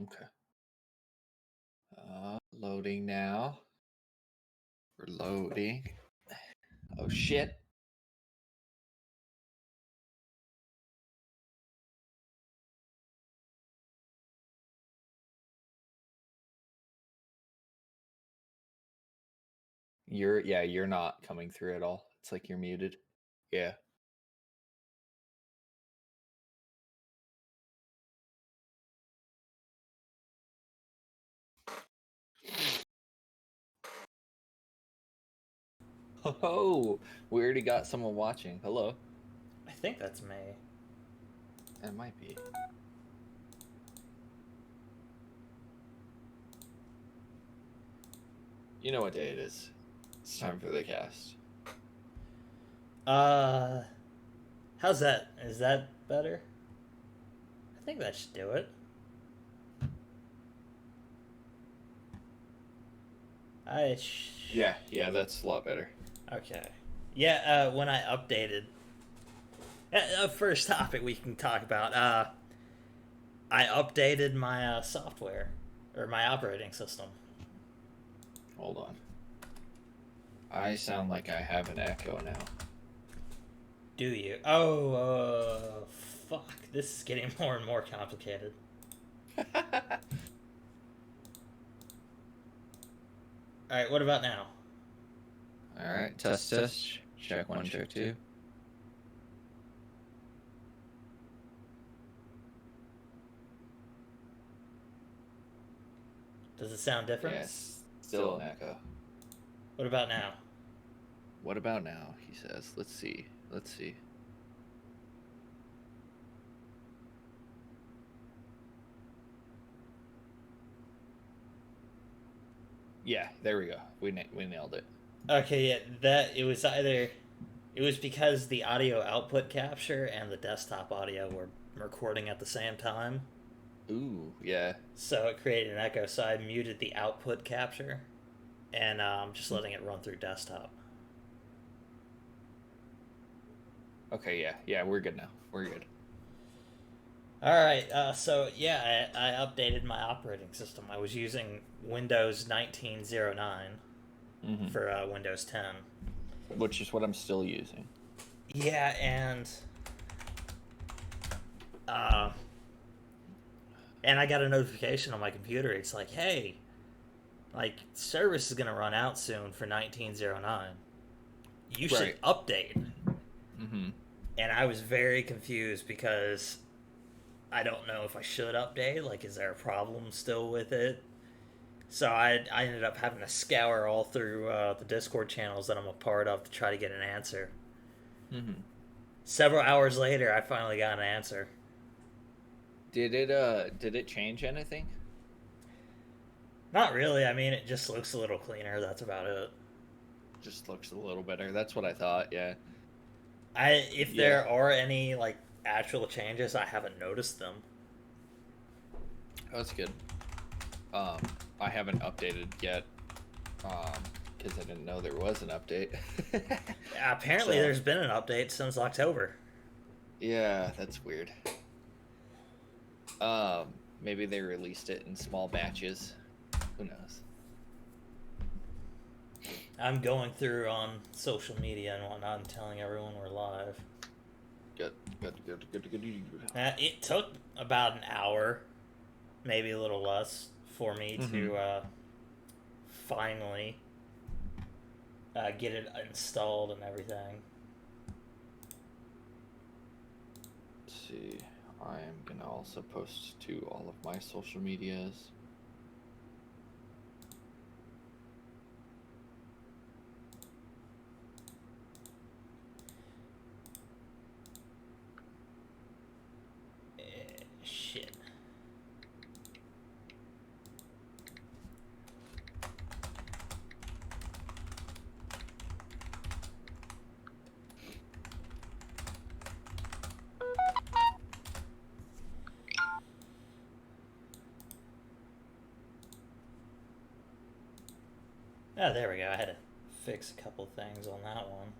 Okay. Loading now. We're loading. Oh shit. You're not coming through at all. It's like you're muted. Yeah. Oh, we already got someone watching. Hello. I think that's me. That might be. You know what day it is. It's time for the cast. How's that? Is that better? I think that should do it. Yeah, that's a lot better. Okay. Yeah, when I updated. First topic we can talk about. I updated my software, or my operating system. Hold on. I sound like I have an echo now. Do you? Oh, fuck. This is getting more and more complicated. Alright, what about now? Alright, test. Check 1, check 2. Does it sound different? Yes, still an echo. What about now? What about now? He says. Let's see. Yeah, there we go. We nailed it. Okay, yeah, it was because the audio output capture and the desktop audio were recording at the same time. Ooh, yeah. So it created an echo, so I muted the output capture and just letting it run through desktop. Okay, yeah, we're good now. We're good. Alright, so yeah, I updated my operating system. I was using Windows 1909 for Windows 10. Which is what I'm still using. Yeah, and I got a notification on my computer. It's like, hey, like, service is going to run out soon for 1909. You should update. And I was very confused because I don't know if I should update. Like, is there a problem still with it? So I ended up having to scour all through the Discord channels that I'm a part of to try to get an answer. Several hours later, I finally got an answer. Did it change anything? Not really. I mean, it just looks a little cleaner. That's about it. Just looks a little better. That's what I thought. Yeah. If there are any like actual changes, I haven't noticed them. That's good. I haven't updated yet. Because I didn't know there was an update. Apparently, there's been an update since October. Yeah, that's weird. Maybe they released it in small batches. Who knows? I'm going through on social media and whatnot and telling everyone we're live. Good. It took about an hour, maybe a little less, for me to finally get it installed and everything. Let's see. I am gonna also post to all of my social medias. Shit. Oh, there we go. I had to fix a couple things on that one.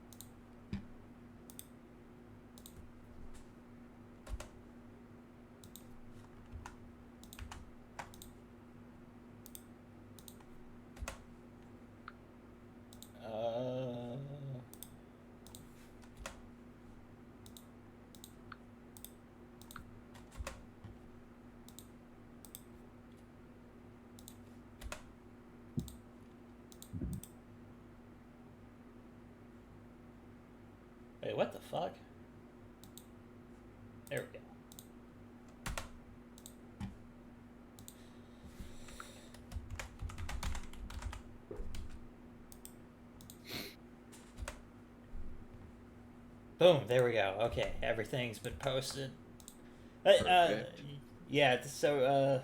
Boom, there we go. Okay, everything's been posted. Perfect. Yeah, so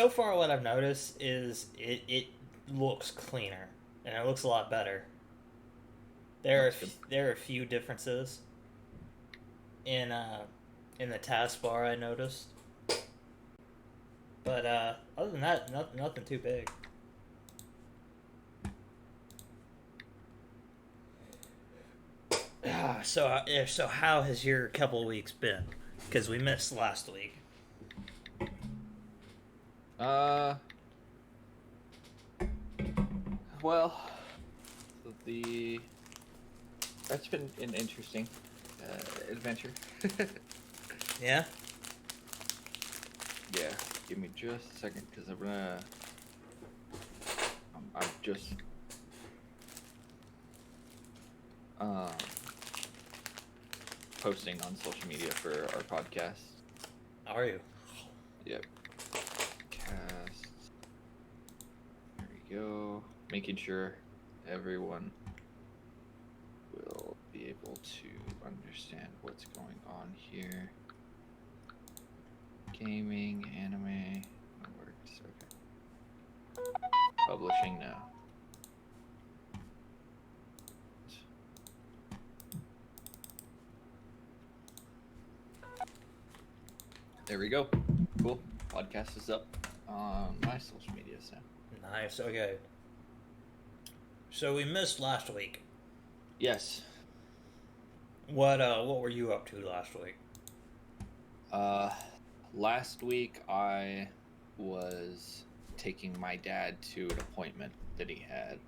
far what I've noticed is it looks cleaner, and it looks a lot better. There are a few differences in the taskbar I noticed. But other than that, nothing too big. So how has your couple of weeks been? Because we missed last week. Well, that's been an interesting adventure. Yeah. Yeah, give me just a second because I'm just posting on social media for our podcast. Are you? Yep. Cast. There we go. Making sure everyone will be able to understand what's going on here. Gaming, anime, that works. Okay. Publishing now. There we go. Cool. Podcast is up on my social media now. Nice. Okay. So we missed last week. Yes. What were you up to last week? Last week I was taking my dad to an appointment that he had.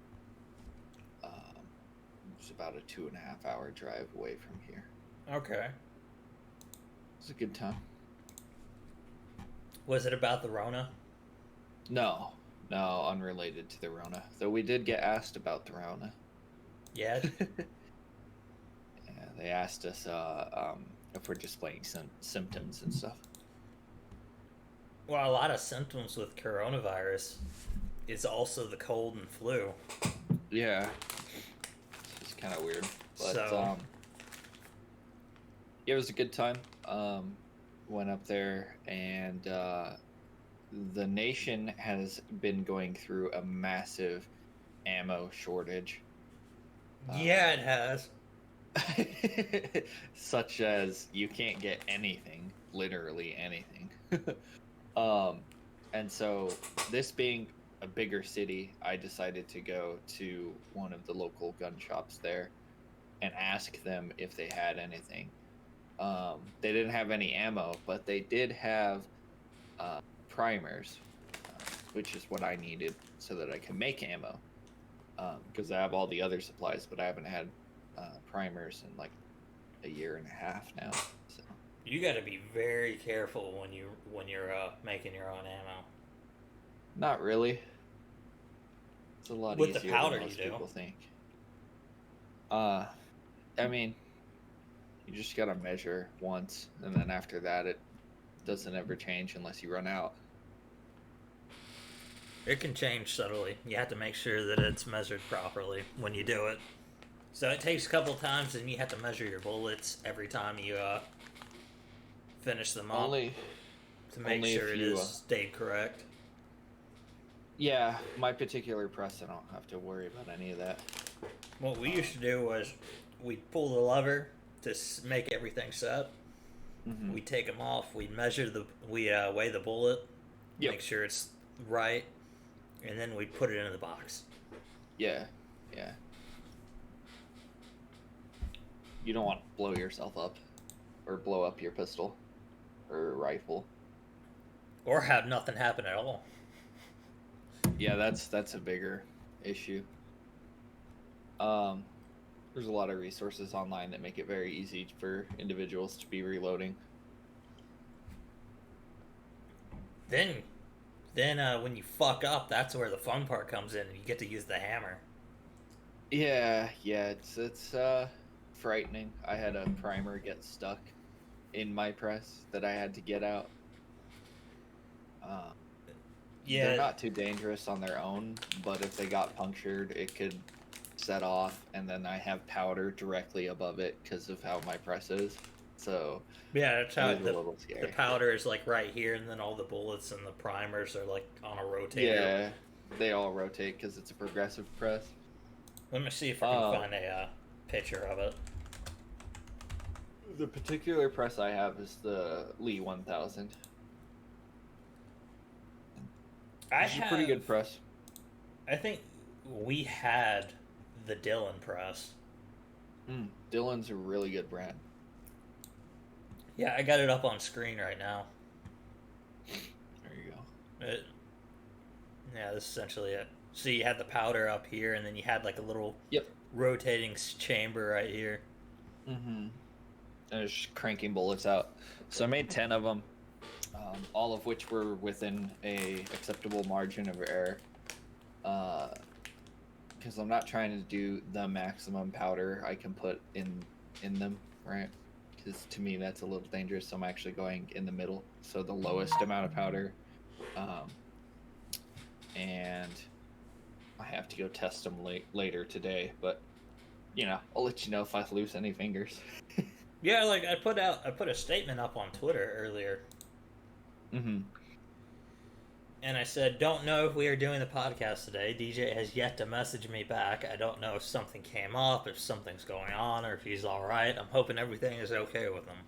It was about a 2.5 hour drive away from here. Okay. It was a good time. Was it about the Rona? No, unrelated to the Rona. Though we did get asked about the Rona. Yeah. Yeah, they asked us if we're displaying some symptoms and stuff. Well, a lot of symptoms with coronavirus is also the cold and flu. Yeah, it's kind of weird, but So- yeah, it was a good time. Went up there, and the nation has been going through a massive ammo shortage. Yeah, it has. Such as you can't get anything, literally anything. And so this being a bigger city, I decided to go to one of the local gun shops there and ask them if they had anything. They didn't have any ammo, but they did have primers, which is what I needed so that I can make ammo. Because I have all the other supplies, but I haven't had primers in like a year and a half now. So You got to be very careful when you're making your own ammo. not really. It's a lot With the easier powder than most you do. people think. I mean, you just gotta measure once, and then after that, it doesn't ever change unless you run out. It can change subtly. You have to make sure that it's measured properly when you do it. So it takes a couple times, and you have to measure your bullets every time you finish them up Only to make only sure if it you, is stayed correct. Yeah, my particular press, I don't have to worry about any of that. What we used to do was we'd pull the lever to make everything set. Mm-hmm. We'd take them off. We'd weigh the bullet, Yep. make sure it's right, and then we'd put it into the box. Yeah. You don't want to blow yourself up, or blow up your pistol, or rifle. Or have nothing happen at all. Yeah, that's a bigger issue. There's a lot of resources online that make it very easy for individuals to be reloading. Then when you fuck up, that's where the fun part comes in, and you get to use the hammer. Yeah, it's frightening. I had a primer get stuck in my press that I had to get out. Yeah, They're not too dangerous on their own, but if they got punctured, it could set off, and then I have powder directly above it because of how my press is. So Yeah, that's it how is a little the scary. powder is like right here, and then all the bullets and the primers are like on a rotator. Yeah, they all rotate because it's a progressive press. Let me see if I can Uh, find a picture of it. the particular press I have is the Lee 1000. It's a pretty good press. I think we had the Dylan press. Dylan's a really good brand. Yeah, I got it up on screen right now. There you go. Yeah, this is essentially it. So you had the powder up here, and then you had like a little rotating chamber right here. And it's cranking bullets out. So I made 10 of them, all of which were within a acceptable margin of error. Because I'm not trying to do the maximum powder I can put in them, right? Because to me that's a little dangerous. So I'm actually going in the middle, so the lowest amount of powder. And I have to go test them later today, but I'll let you know if I lose any fingers. Yeah, like I put a statement up on Twitter earlier. And I said, don't know if we are doing the podcast today. DJ has yet to message me back. I don't know if something came up, if something's going on, or if he's alright. I'm hoping everything is okay with him.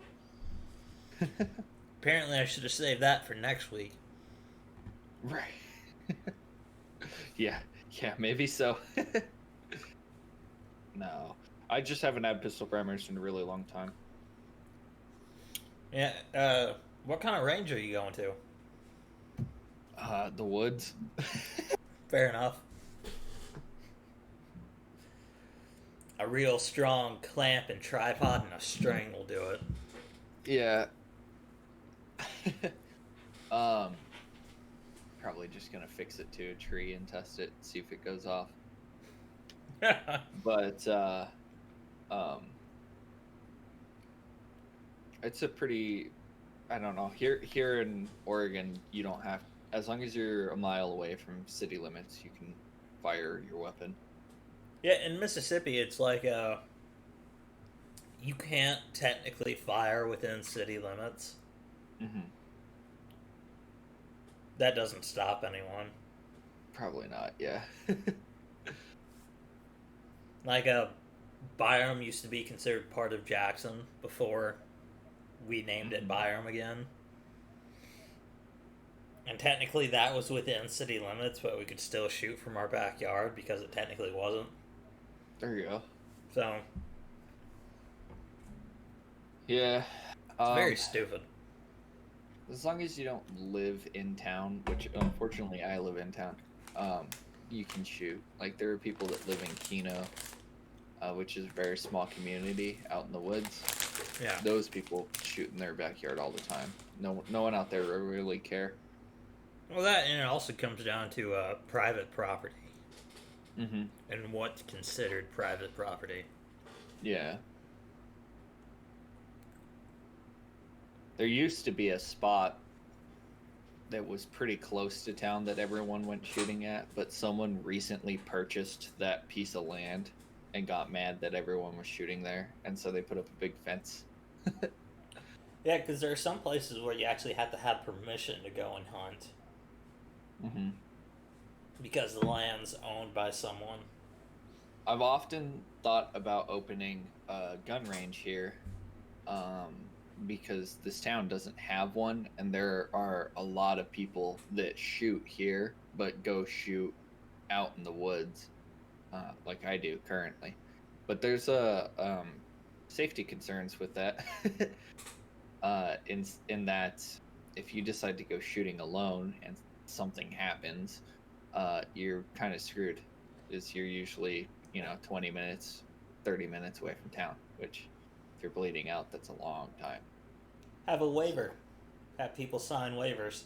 Apparently I should have saved that for next week. Right. Yeah, maybe so. No. I just haven't had pistol primers in a really long time. Yeah, what kind of range are you going to? The woods. Fair enough. A real strong clamp and tripod and a string will do it. Yeah. Probably just gonna fix it to a tree and test it, see if it goes off. But it's a pretty, I don't know. Here in Oregon, you don't have, as long as you're a mile away from city limits, you can fire your weapon. Yeah, in Mississippi, it's like you can't technically fire within city limits. That doesn't stop anyone. Probably not. Yeah. Like Byram used to be considered part of Jackson before we named it Byram again. And technically that was within city limits, but we could still shoot from our backyard because it technically wasn't. There you go. So. Yeah. It's very stupid. As long as you don't live in town, which unfortunately I live in town, you can shoot. Like there are people that live in Keno, which is a very small community out in the woods. Yeah. Those people shoot in their backyard all the time. No one out there really care. Well, that, and it also comes down to private property. And what's considered private property. Yeah. There used to be a spot that was pretty close to town that everyone went shooting at, but someone recently purchased that piece of land and got mad that everyone was shooting there, and so they put up a big fence. Yeah, because there are some places where you actually have to have permission to go and hunt. Because the land's owned by someone. I've often thought about opening a gun range here, because this town doesn't have one, and there are a lot of people that shoot here but go shoot out in the woods, like I do currently. But there's safety concerns with that. In that if you decide to go shooting alone and something happens, you're kind of screwed. Is you're usually 20 minutes, 30 minutes away from town, which if you're bleeding out, that's a long time. Have a waiver. Have people sign waivers.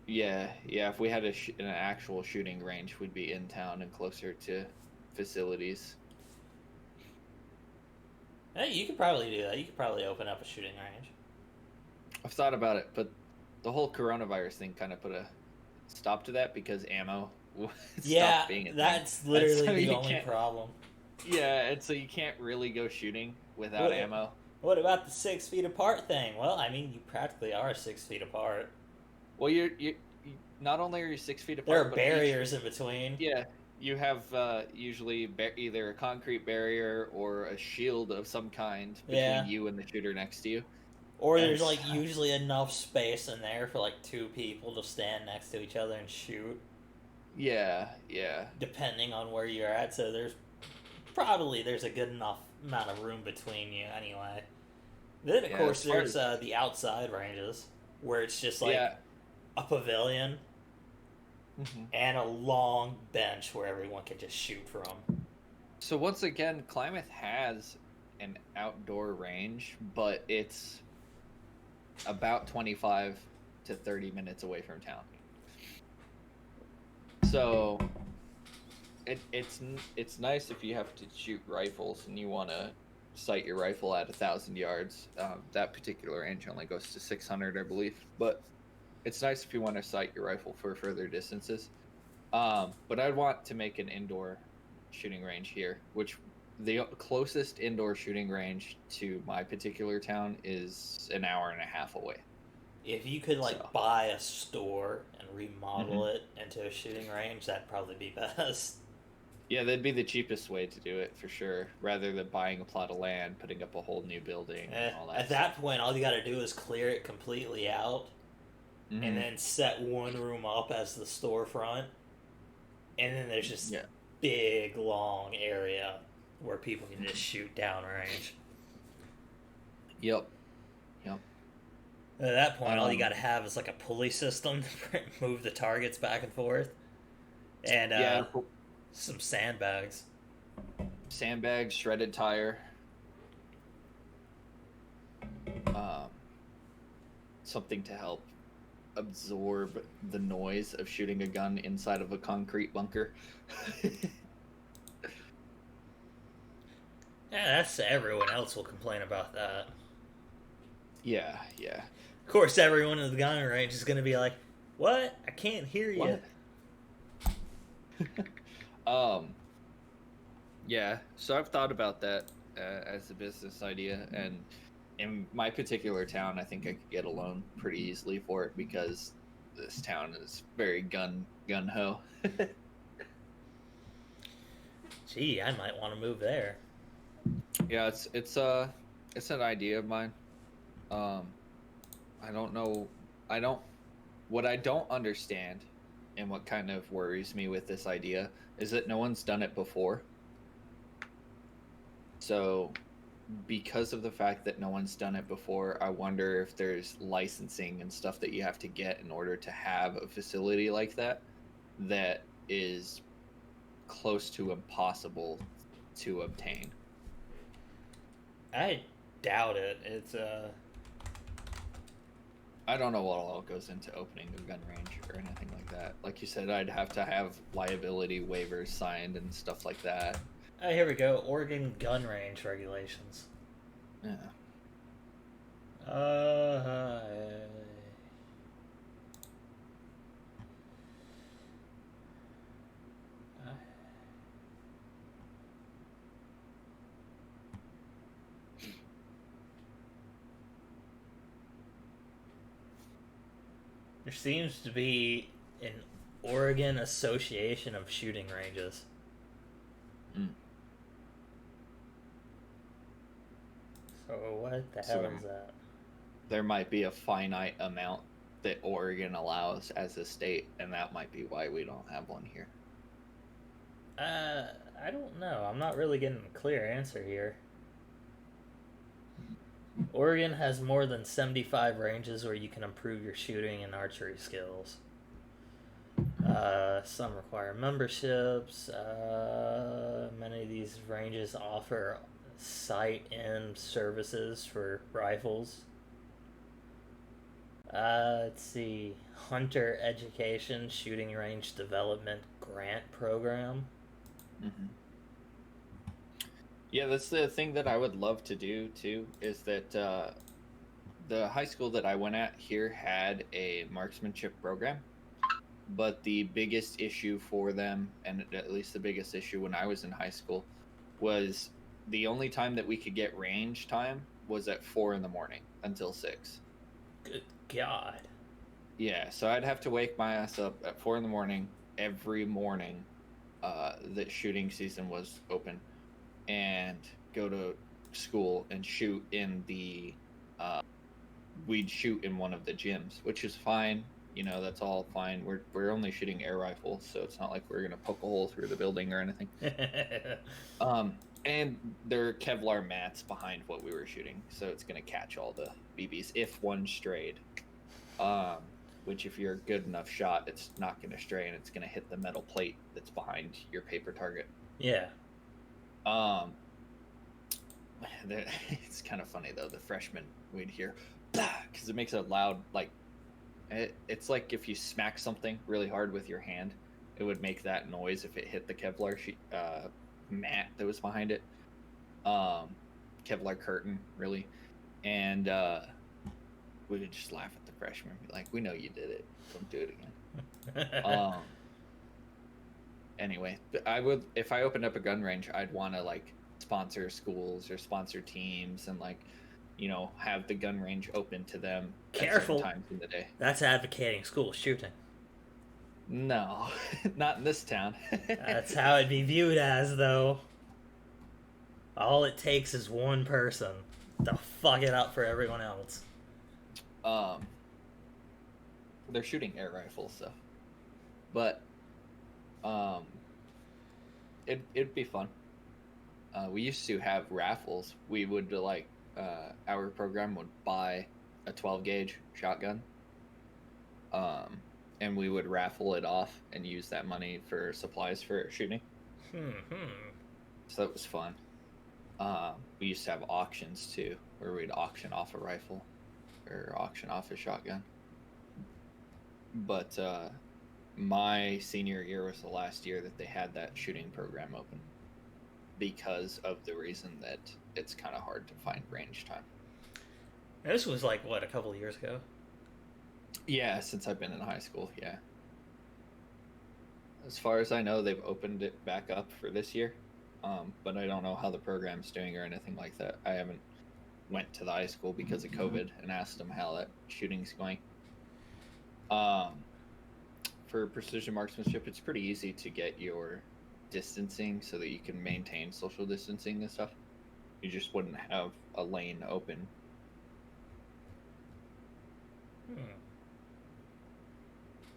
Yeah. If we had an actual shooting range, we'd be in town and closer to facilities. Hey, you could probably do that. You could probably open up a shooting range. I've thought about it, but the whole coronavirus thing kind of put a stop to that because ammo stopped being a thing. That's literally so the only problem. Yeah, and so you can't really go shooting without What, ammo. what about the 6 feet apart thing? Well, I mean, you practically are 6 feet apart. Well, you not only are you 6 feet There apart, are but barriers in between. yeah, you have usually either a concrete barrier or a shield of some kind between you and the shooter next to you. Or And there's like usually enough space in there for like 2 people to stand next to each other and shoot. Yeah, yeah. Depending on where you're at, so there's a good enough amount of room between you anyway. Then of course there's the outside ranges where it's just like a pavilion and a long bench where everyone can just shoot from. So once again, Klamath has an outdoor range, but it's about 25 to 30 minutes away from town. So it's nice if you have to shoot rifles and you want to sight your rifle at 1,000 yards. That particular range only goes to 600, I believe, but it's nice if you want to sight your rifle for further distances. But I'd want to make an indoor shooting range here, which the closest indoor shooting range to my particular town is an hour and a half away. If you could buy a store and remodel it into a shooting range, that'd probably be best. Yeah, that'd be the cheapest way to do it for sure, rather than buying a plot of land, putting up a whole new building, and all that. At that point, all you got to do is clear it completely out, and then set one room up as the storefront, and then there's just big long area where people can just shoot downrange. Yep. At that point, all you got to have is like a pulley system to move the targets back and forth, and some sandbags. Sandbags, shredded tire. Something to help absorb the noise of shooting a gun inside of a concrete bunker. That's everyone else will complain about that. Yeah. Of course, everyone in the gun range is going to be like, "What? I can't hear you." Yeah. So I've thought about that as a business idea, and in my particular town, I think I could get a loan pretty easily for it because this town is very gun ho. Gee, I might want to move there. Yeah, it's an idea of mine. I don't know. What I don't understand, and what kind of worries me with this idea is that no one's done it before. So, because of the fact that no one's done it before, I wonder if there's licensing and stuff that you have to get in order to have a facility like that is close to impossible to obtain. I doubt it. It's I don't know what all goes into opening a gun range or anything like that. Like you said, I'd have to have liability waivers signed and stuff like that. Oh, here we go. Oregon gun range regulations. Yeah. There seems to be an Oregon Association of Shooting Ranges. So what the hell is that? There might be a finite amount that Oregon allows as a state, and that might be why we don't have one here. I don't know. I'm not really getting a clear answer here. Oregon has more than 75 ranges where you can improve your shooting and archery skills. Some require memberships. Many of these ranges offer sight-in services for rifles. Let's see. Hunter Education Shooting Range Development Grant Program. Yeah, that's the thing that I would love to do too, is that the high school that I went at here had a marksmanship program, but the biggest issue for them, and at least the biggest issue when I was in high school, was the only time that we could get range time was at 4 in the morning until 6. Good God. Yeah, so I'd have to wake my ass up at 4 in the morning every morning that shooting season was open, and go to school and shoot in the we'd shoot in one of the gyms, which is fine. You know, that's all fine. We're only shooting air rifles, so it's not like we're gonna poke a hole through the building or anything. And there are Kevlar mats behind what we were shooting, so it's gonna catch all the BBs if one strayed. Which if you're a good enough shot, it's not gonna stray and it's gonna hit the metal plate that's behind your paper target. Yeah. It's kind of funny though. The freshmen, we'd hear, because it makes a loud, like, it's like if you smack something really hard with your hand, it would make that noise if it hit the Kevlar mat that was behind it. Kevlar curtain, really. And we would just laugh at the freshmen, be like, "We know you did it. Don't do it again." Anyway, I would, if I opened up a gun range, I'd want to like sponsor schools or sponsor teams and like, you know, have the gun range open to them. Careful. At certain times in the day. That's advocating school shooting. No, not in this town. That's how it'd be viewed as, though. All it takes is one person to fuck it up for everyone else. They're shooting air rifles, so. But, it'd be fun. We used to have raffles. We would, like, our program would buy a 12 gauge shotgun. And we would raffle it off and use that money for supplies for shooting. So that was fun. We used to have auctions too, where we'd auction off a rifle or auction off a shotgun. But my senior year was the last year that they had that shooting program open, because of the reason that it's kind of hard to find range time. This was like, what, a couple of years ago? Yeah, since I've been in high school, yeah. As far as I know, they've opened it back up for this year, but I don't know how the program's doing or anything like that. I haven't went to the high school because of COVID and asked them how that shooting's going. For precision marksmanship, it's pretty easy to get your distancing so that you can maintain social distancing and stuff. You just wouldn't have a lane open.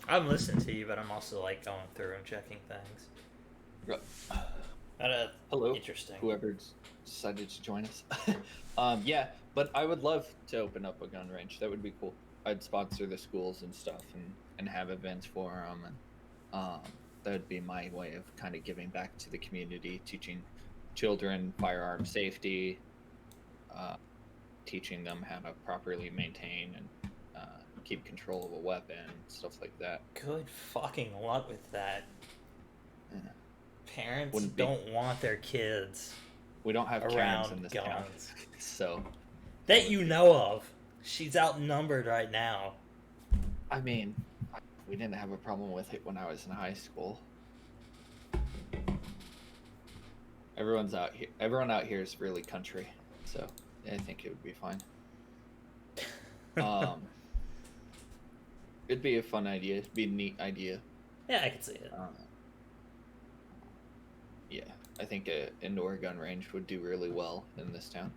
I'm listening to you, but I'm also like going through and checking things. Hello, interesting. Whoever decided to join us. Yeah, but I would love to open up a gun range. That would be cool. I'd sponsor the schools and stuff, and have events for them, and that would be my way of kind of giving back to the community, teaching children firearm safety, teaching them how to properly maintain and keep control of a weapon, stuff like that. Good fucking luck with that. Yeah. Parents don't want their kids. We don't have Karens in this guns. town, so that you know of. She's outnumbered right now. I mean, we didn't have a problem with it when I was in high school. Everyone out here is really country, so I think it would be fine. It'd be a fun idea. It'd be a neat idea. Yeah, I could see it. Yeah, I think an indoor gun range would do really well in this town.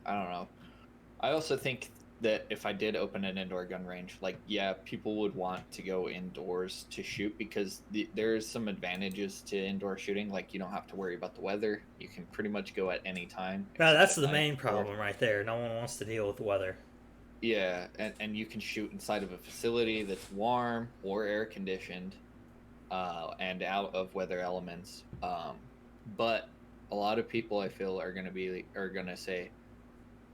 I don't know. I also think that if I did open an indoor gun range, like, yeah, people would want to go indoors to shoot because there's some advantages to indoor shooting. Like, you don't have to worry about the weather. You can pretty much go at any time. No, that's the main problem right there. No one wants to deal with the weather. Yeah, and you can shoot inside of a facility that's warm or air conditioned, and out of weather elements. But a lot of people, I feel, are gonna say,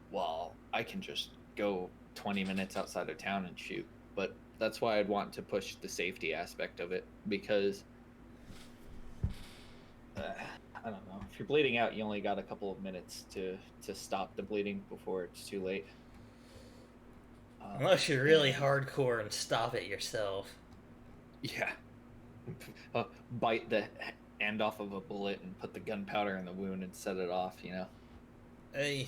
well, I can just go 20 minutes outside of town and shoot. But that's why I'd want to push the safety aspect of it, because I don't know, if you're bleeding out, you only got a couple of minutes to stop the bleeding before it's too late. Unless you're really hardcore and stop it yourself. Yeah. Bite the end off of a bullet and put the gunpowder in the wound and set it off, you know? Hey,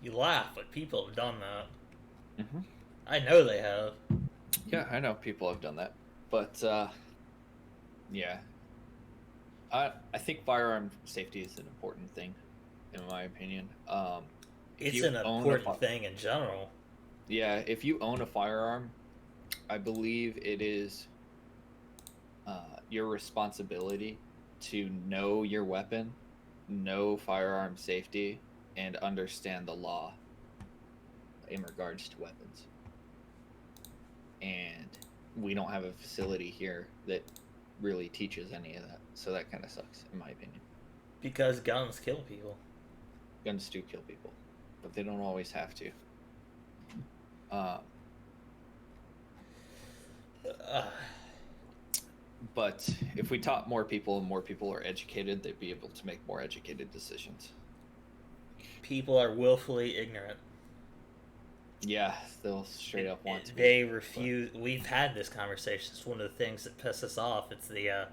you laugh, but people have done that. Mm-hmm. I know they have. Yeah, I know people have done that. But, yeah. I think firearm safety is an important thing, in my opinion. It's an important thing in general. Yeah, if you own a firearm, I believe it is your responsibility to know your weapon, know firearm safety, and understand the law in regards to weapons. And we don't have a facility here that really teaches any of that, so that kind of sucks, in my opinion. Because guns kill people. Guns do kill people, but they don't always have to. But if we taught more people and more people are educated, they'd be able to make more educated decisions. People are willfully ignorant. Yeah, they'll straight up want to. They refuse. But we've had this conversation. It's one of the things that pisses us off. It's the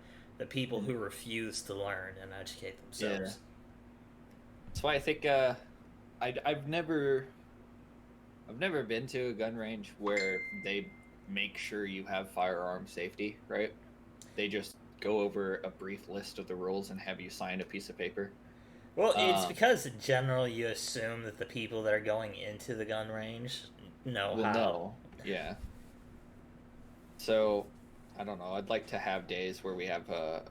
people who refuse to learn and educate themselves. Yeah. That's why I think I've never been to a gun range where they make sure you have firearm safety, right? They just go over a brief list of the rules and have you sign a piece of paper. Well, it's because in general you assume that the people that are going into the gun range know how. No. Yeah. So, I don't know. I'd like to have days where we have either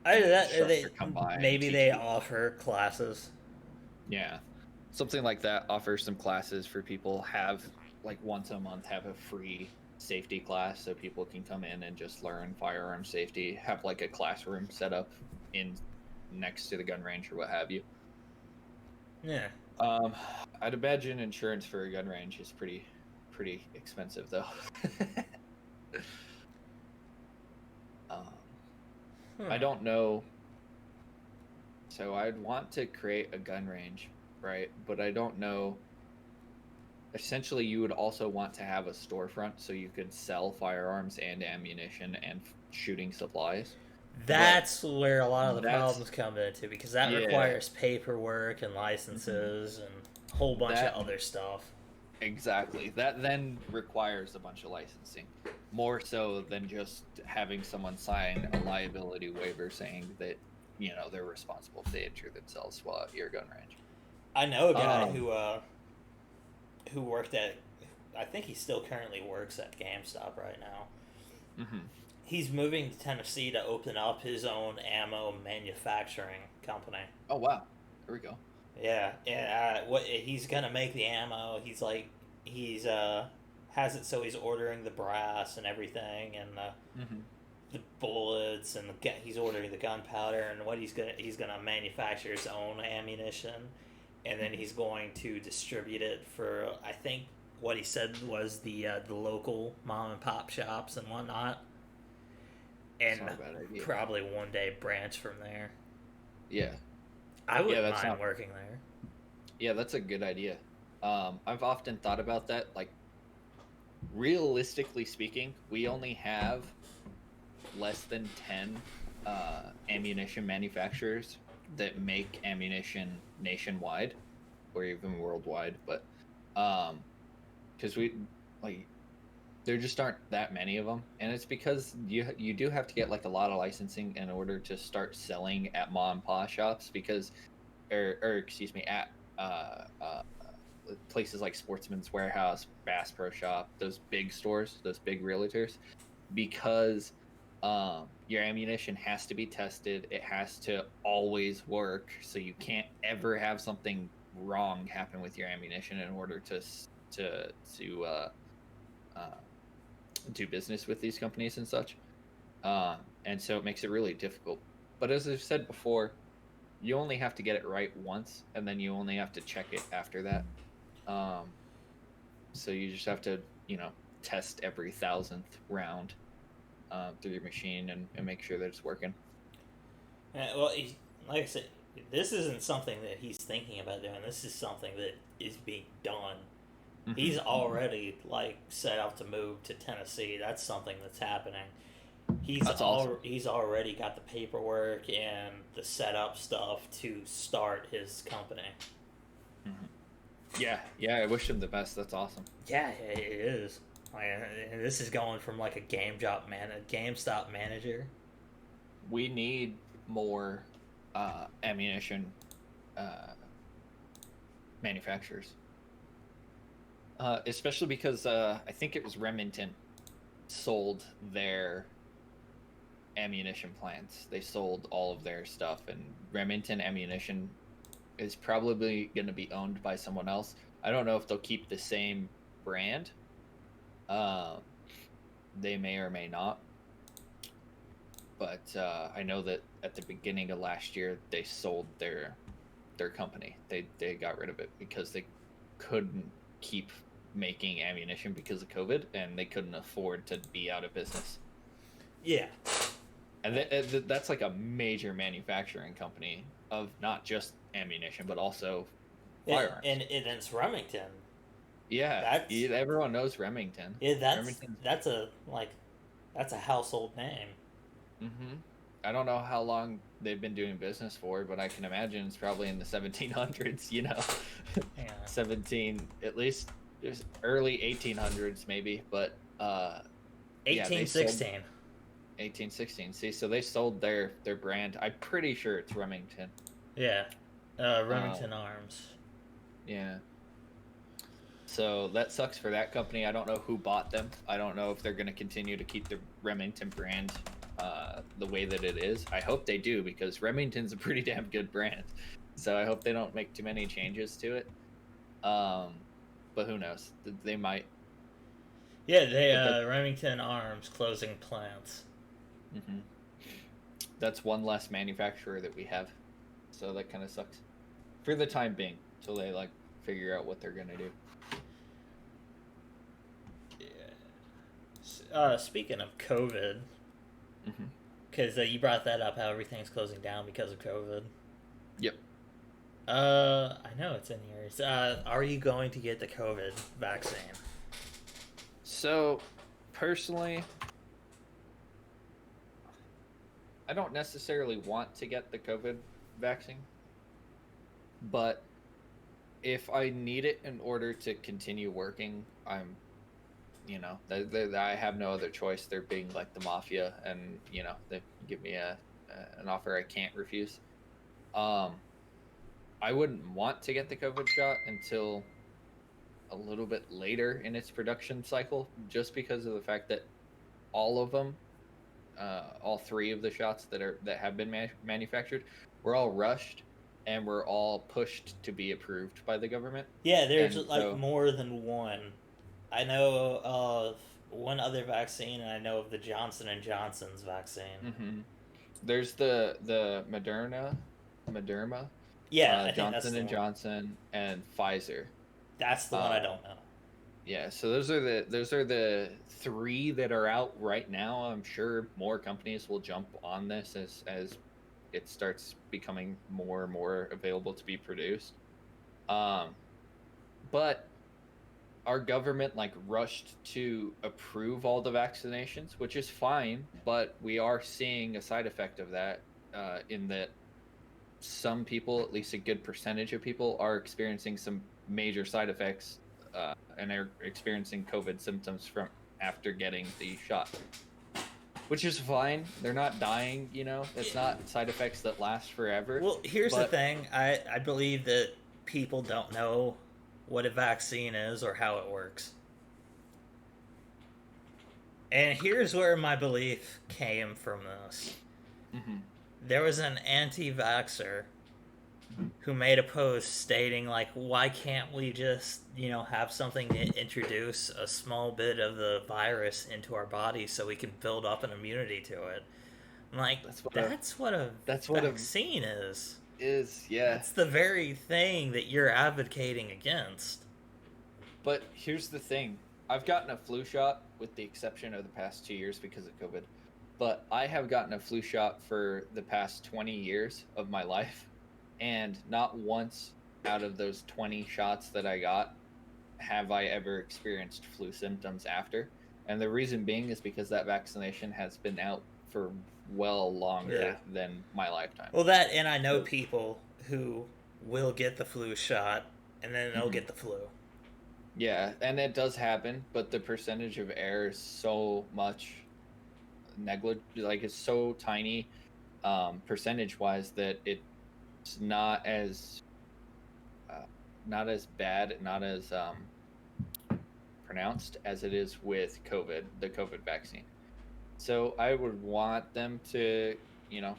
that or they offer classes. Yeah. Something like that. Offer some classes for people. Have like once a month have a free safety class so people can come in and just learn firearm safety. Have like a classroom set up in next to the gun range or what have you. Yeah. I'd imagine insurance for a gun range is pretty expensive though. I don't know. So I'd want to create a gun range, right? But I don't know. Essentially, you would also want to have a storefront so you could sell firearms and ammunition and shooting supplies. That's where a lot of the problems come into, because that requires paperwork and licenses and a whole bunch of other stuff. Exactly. That then requires a bunch of licensing. More so than just having someone sign a liability waiver saying that, you know, they're responsible if they injure themselves while at your gun range. I know a guy who worked at, I think he still currently works at GameStop right now. Mm-hmm. He's moving to Tennessee to open up his own ammo manufacturing company. Oh, wow. There we go. Yeah, and he's gonna make the ammo. He's has it so he's ordering the brass and everything, and the bullets, and he's ordering the gunpowder, and he's gonna manufacture his own ammunition, and then he's going to distribute it for, I think what he said was the local mom and pop shops and whatnot, and probably one day branch from there. Yeah. I wouldn't mind working there. Yeah, that's a good idea. I've often thought about that. Like, realistically speaking, we only have less than 10 ammunition manufacturers that make ammunition nationwide or even worldwide. But because there just aren't that many of them, and it's because you do have to get like a lot of licensing in order to start selling at mom and pop shops, because at places like Sportsman's Warehouse, Bass Pro Shop, those big stores, those big realtors, because your ammunition has to be tested. It has to always work, so you can't ever have something wrong happen with your ammunition in order to do business with these companies and such. And so it makes it really difficult. But as I've said before, you only have to get it right once, and then you only have to check it after that. So you just have to, test every 1,000th round through your machine and make sure that it's working. Well, like I said, This isn't something that he's thinking about doing. This is something that is being done. He's already like set out to move to Tennessee. That's something that's happening. That's awesome. He's already got the paperwork and the setup stuff to start his company. Yeah. I wish him the best. That's awesome. Yeah, it is. Like, this is going from like a GameStop manager. We need more ammunition manufacturers, especially because I think it was Remington sold their ammunition plants. They sold all of their stuff, and Remington Ammunition is probably going to be owned by someone else. I don't know if they'll keep the same brand. They may or may not. But I know that at the beginning of last year, they sold their company. They got rid of it because they couldn't keep making ammunition because of COVID, and they couldn't afford to be out of business. Yeah. And that's like a major manufacturing company of not just ammunition, but also firearms. And it's Remington. Yeah, everyone knows Remington. Yeah, that's a household name. Mm-hmm. I don't know how long they've been doing business for, but I can imagine it's probably in the 1700s. You know, Yeah. 17 at least early 1800s maybe, but 1816. 1816. See, so they sold their brand. I'm pretty sure it's Remington. Yeah, Remington Arms. Yeah. So that sucks for that company. I don't know who bought them. I don't know if they're going to continue to keep the Remington brand the way that it is. I hope they do, because Remington's a pretty damn good brand. So I hope they don't make too many changes to it. But who knows? They might. Yeah, Remington Arms closing plants. Mm-hmm. That's one less manufacturer that we have. So that kind of sucks. For the time being, till they like figure out what they're going to do. Speaking of COVID, because you brought that up, how everything's closing down because of COVID. Yep. I know it's in yours. Are you going to get the COVID vaccine? So, personally, I don't necessarily want to get the COVID vaccine, but if I need it in order to continue working, I have no other choice. They're being like the mafia, and they give me an offer I can't refuse. I wouldn't want to get the COVID shot until a little bit later in its production cycle, just because of the fact that all of them, all three of the shots that have been manufactured, were all rushed and were all pushed to be approved by the government. Yeah, there's more than one. I know of one other vaccine, and I know of the Johnson & Johnson's vaccine. Mm-hmm. There's the Moderna. Yeah, Johnson & Johnson and Pfizer. That's the one I don't know. Yeah, so those are the three that are out right now. I'm sure more companies will jump on this as it starts becoming more and more available to be produced. But our government rushed to approve all the vaccinations, which is fine, but we are seeing a side effect of that, in that some people, at least a good percentage of people, are experiencing some major side effects, and are experiencing COVID symptoms from after getting the shot, which is fine. They're not dying, It's not side effects that last forever. Well, here's the thing. I believe that people don't know what a vaccine is or how it works. And here's where my belief came from this. Mm-hmm. There was an anti-vaxxer who made a post stating, why can't we just, have something to introduce a small bit of the virus into our body so we can build up an immunity to it? I'm like, that's what a vaccine is. Yeah. It's the very thing that you're advocating against. But here's the thing. I've gotten a flu shot, with the exception of the past 2 years because of COVID. But I have gotten a flu shot for the past 20 years of my life. And not once out of those 20 shots that I got have I ever experienced flu symptoms after. And the reason being is because that vaccination has been out for well longer than my lifetime. Well, that, and I know people who will get the flu shot and then they'll get the flu. Yeah, and it does happen, but the percentage of error is so much like it's so tiny percentage wise that it's not as bad, not as pronounced as it is with the COVID vaccine. So I would want them to,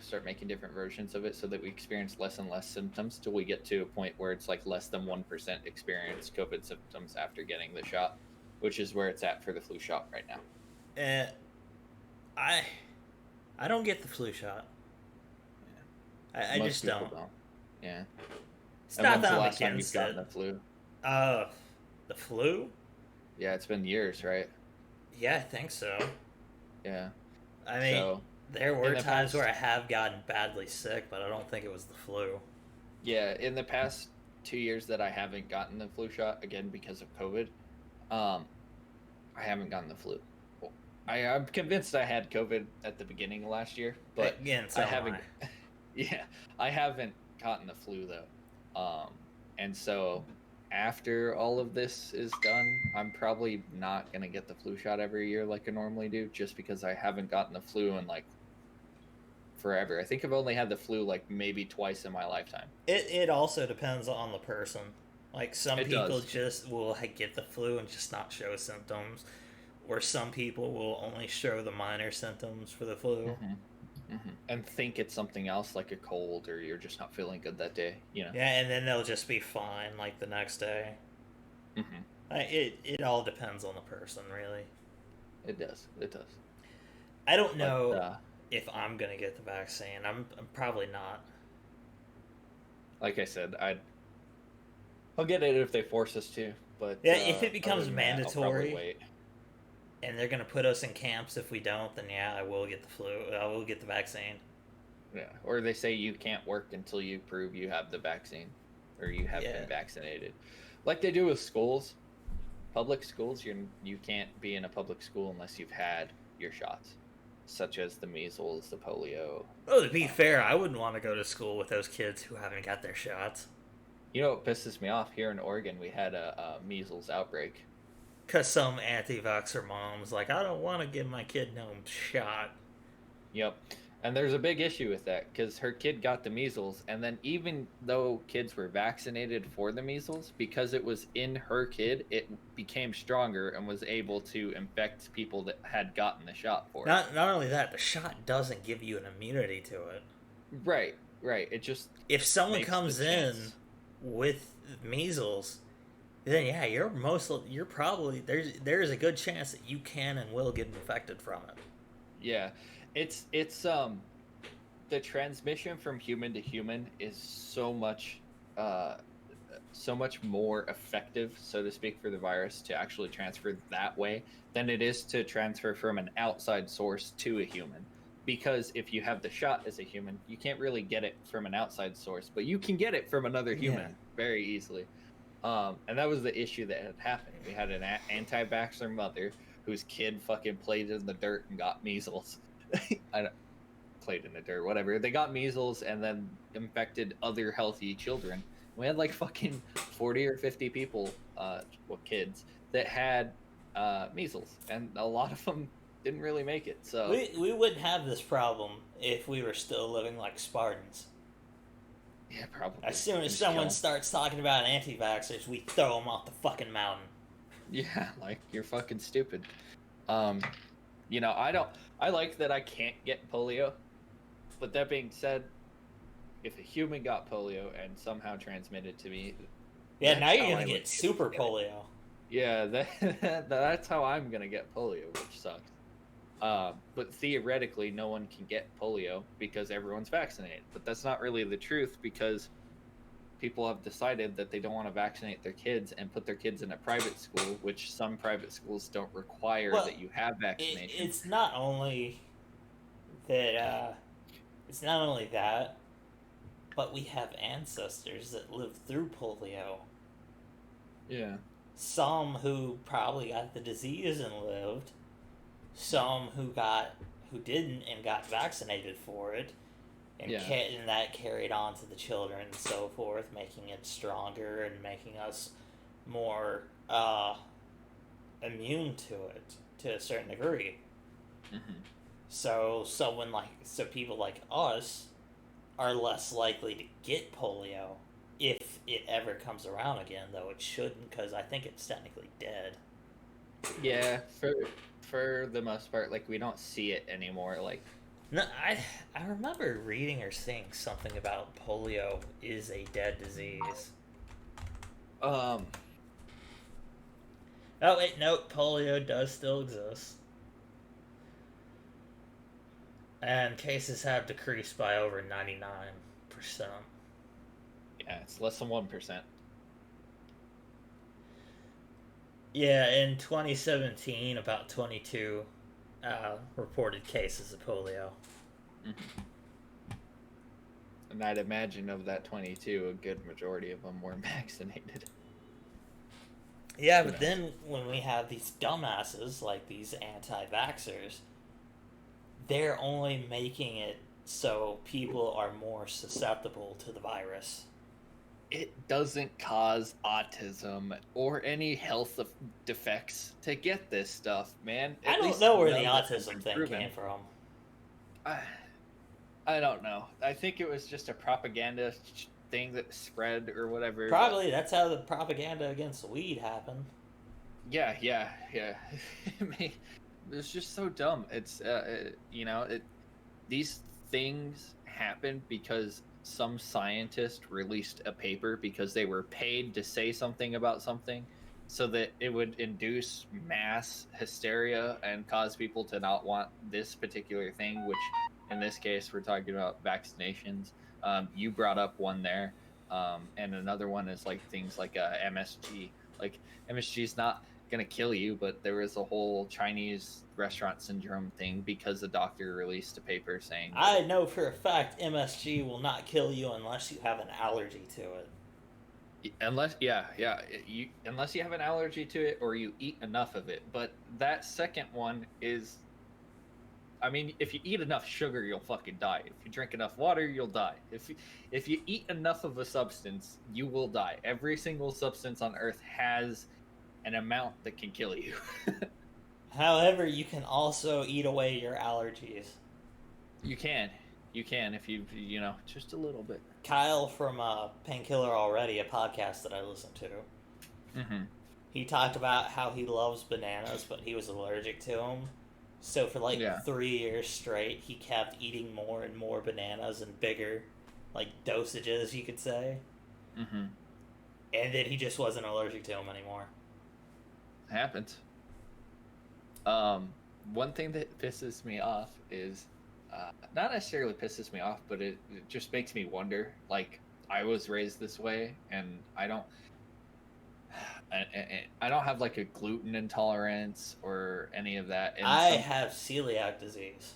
start making different versions of it so that we experience less and less symptoms till we get to a point where it's like less than 1% experience COVID symptoms after getting the shot, which is where it's at for the flu shot right now. I don't get the flu shot. Yeah. I just don't. Yeah. It's not that I'm last time against you've gotten the flu? The flu? Yeah, it's been years, right? Yeah, I think so. Yeah. I mean, there were times where I have gotten badly sick, but I don't think it was the flu. Yeah, in the past 2 years that I haven't gotten the flu shot, again because of COVID, I haven't gotten the flu. I'm convinced I had COVID at the beginning of last year, but again, I haven't. Yeah, I haven't gotten the flu though, and so after all of this is done, I'm probably not gonna get the flu shot every year like I normally do, just because I haven't gotten the flu in like forever. I think I've only had the flu like maybe twice in my lifetime. It also depends on the person. Like some people just will get the flu and just not show symptoms, or some people will only show the minor symptoms for the flu. And think it's something else like a cold, or you're just not feeling good that day, Yeah, and then they'll just be fine like the next day. It all depends on the person, really. It does. I don't know if I'm gonna get the vaccine. I'm probably not. Like I said, I'll get it if they force us to, but yeah, if it becomes mandatory, I'll probably wait. And they're gonna put us in camps if we don't, then yeah, I will get the flu. I will get the vaccine. Yeah, or they say you can't work until you prove you have the vaccine, or you have been vaccinated, like they do with schools. Public schools, you can't be in a public school unless you've had your shots, such as the measles, the polio. Oh, to be fair, I wouldn't want to go to school with those kids who haven't got their shots. You know what pisses me off? Here in Oregon, we had a measles outbreak. Because some anti-vaxxer mom's like, I don't want to give my kid no shot. Yep. And there's a big issue with that, because her kid got the measles, and then even though kids were vaccinated for the measles, because it was in her kid, it became stronger and was able to infect people that had gotten the shot for it. Not only that, the shot doesn't give you an immunity to it. Right. It just... If someone comes in with measles... then yeah, you're probably there's a good chance that you can and will get infected from it. Yeah, it's the transmission from human to human is so much more effective, so to speak, for the virus to actually transfer that way than it is to transfer from an outside source to a human. Because if you have the shot as a human, you can't really get it from an outside source, but you can get it from another human very easily. And that was the issue that had happened. We had an anti-vaxxer mother whose kid fucking played in the dirt and got measles. Played in the dirt, whatever. They got measles and then infected other healthy children. We had like fucking 40 or 50 people, kids, that had measles, and a lot of them didn't really make it. So we wouldn't have this problem if we were still living like Spartans. Yeah, probably. As soon as someone starts talking about anti-vaxxers, we throw them off the fucking mountain. Yeah, like, you're fucking stupid. I like that I can't get polio, but that being said, if a human got polio and somehow transmitted to me... Yeah, now you're going to get super polio. Yeah, that's how I'm going to get polio, which sucks. But theoretically, no one can get polio because everyone's vaccinated. But that's not really the truth, because people have decided that they don't want to vaccinate their kids and put their kids in a private school, which some private schools don't require that you have vaccination. It's not only that. It's not only that. But we have ancestors that lived through polio. Yeah. Some who probably got the disease and lived. Some who didn't and got vaccinated for it. And, Yeah. and that carried on to the children and so forth, making it stronger and making us more immune to it to a certain degree. Mm-hmm. So people like us are less likely to get polio if it ever comes around again, though it shouldn't, because I think it's technically dead. Yeah, for the most part, like we don't see it anymore. Like, No, I remember reading or seeing something about polio is a dead disease. um, Oh wait, no, polio does still exist. And cases have decreased by over 99%. yeah, it's less than 1%. Yeah, in 2017, about 22 reported cases of polio. Mm-hmm. And I'd imagine of that 22, a good majority of them were vaccinated. Yeah, but then when we have these dumbasses like these anti-vaxxers, they're only making it so people are more susceptible to the virus. It doesn't cause autism or any health defects to get this stuff, man. I don't know where the autism thing came from. I don't know. I think it was just a propaganda thing that spread or whatever. Probably that's how the propaganda against weed happened. Yeah. It's just so dumb. It's these things happen because some scientist released a paper because they were paid to say something about something, so that it would induce mass hysteria and cause people to not want this particular thing, which in this case we're talking about vaccinations. You brought up one there, and another one is like things like MSG. Like, MSG is not gonna kill you, but there was a whole Chinese restaurant syndrome thing because the doctor released a paper saying I know for a fact MSG will not kill you unless you have an allergy to it. Unless you have an allergy to it or you eat enough of it. But that second one is, I mean, if you eat enough sugar, you'll fucking die. If you drink enough water, you'll die. If you eat enough of a substance, you will die. Every single substance on Earth has an amount that can kill you. However, you can also eat away your allergies. You can if you just a little bit. Kyle from Painkiller Already, a podcast that I listen to, Mm-hmm. he talked about how he loves bananas, but he was allergic to them. So for 3 years straight, he kept eating more and more bananas and bigger, dosages, you could say. Mm-hmm. And then he just wasn't allergic to them anymore. It happens. One thing that pisses me off is, not necessarily pisses me off, but it just makes me wonder. Like, I was raised this way, and I don't have like a gluten intolerance or any of that. And I have celiac disease.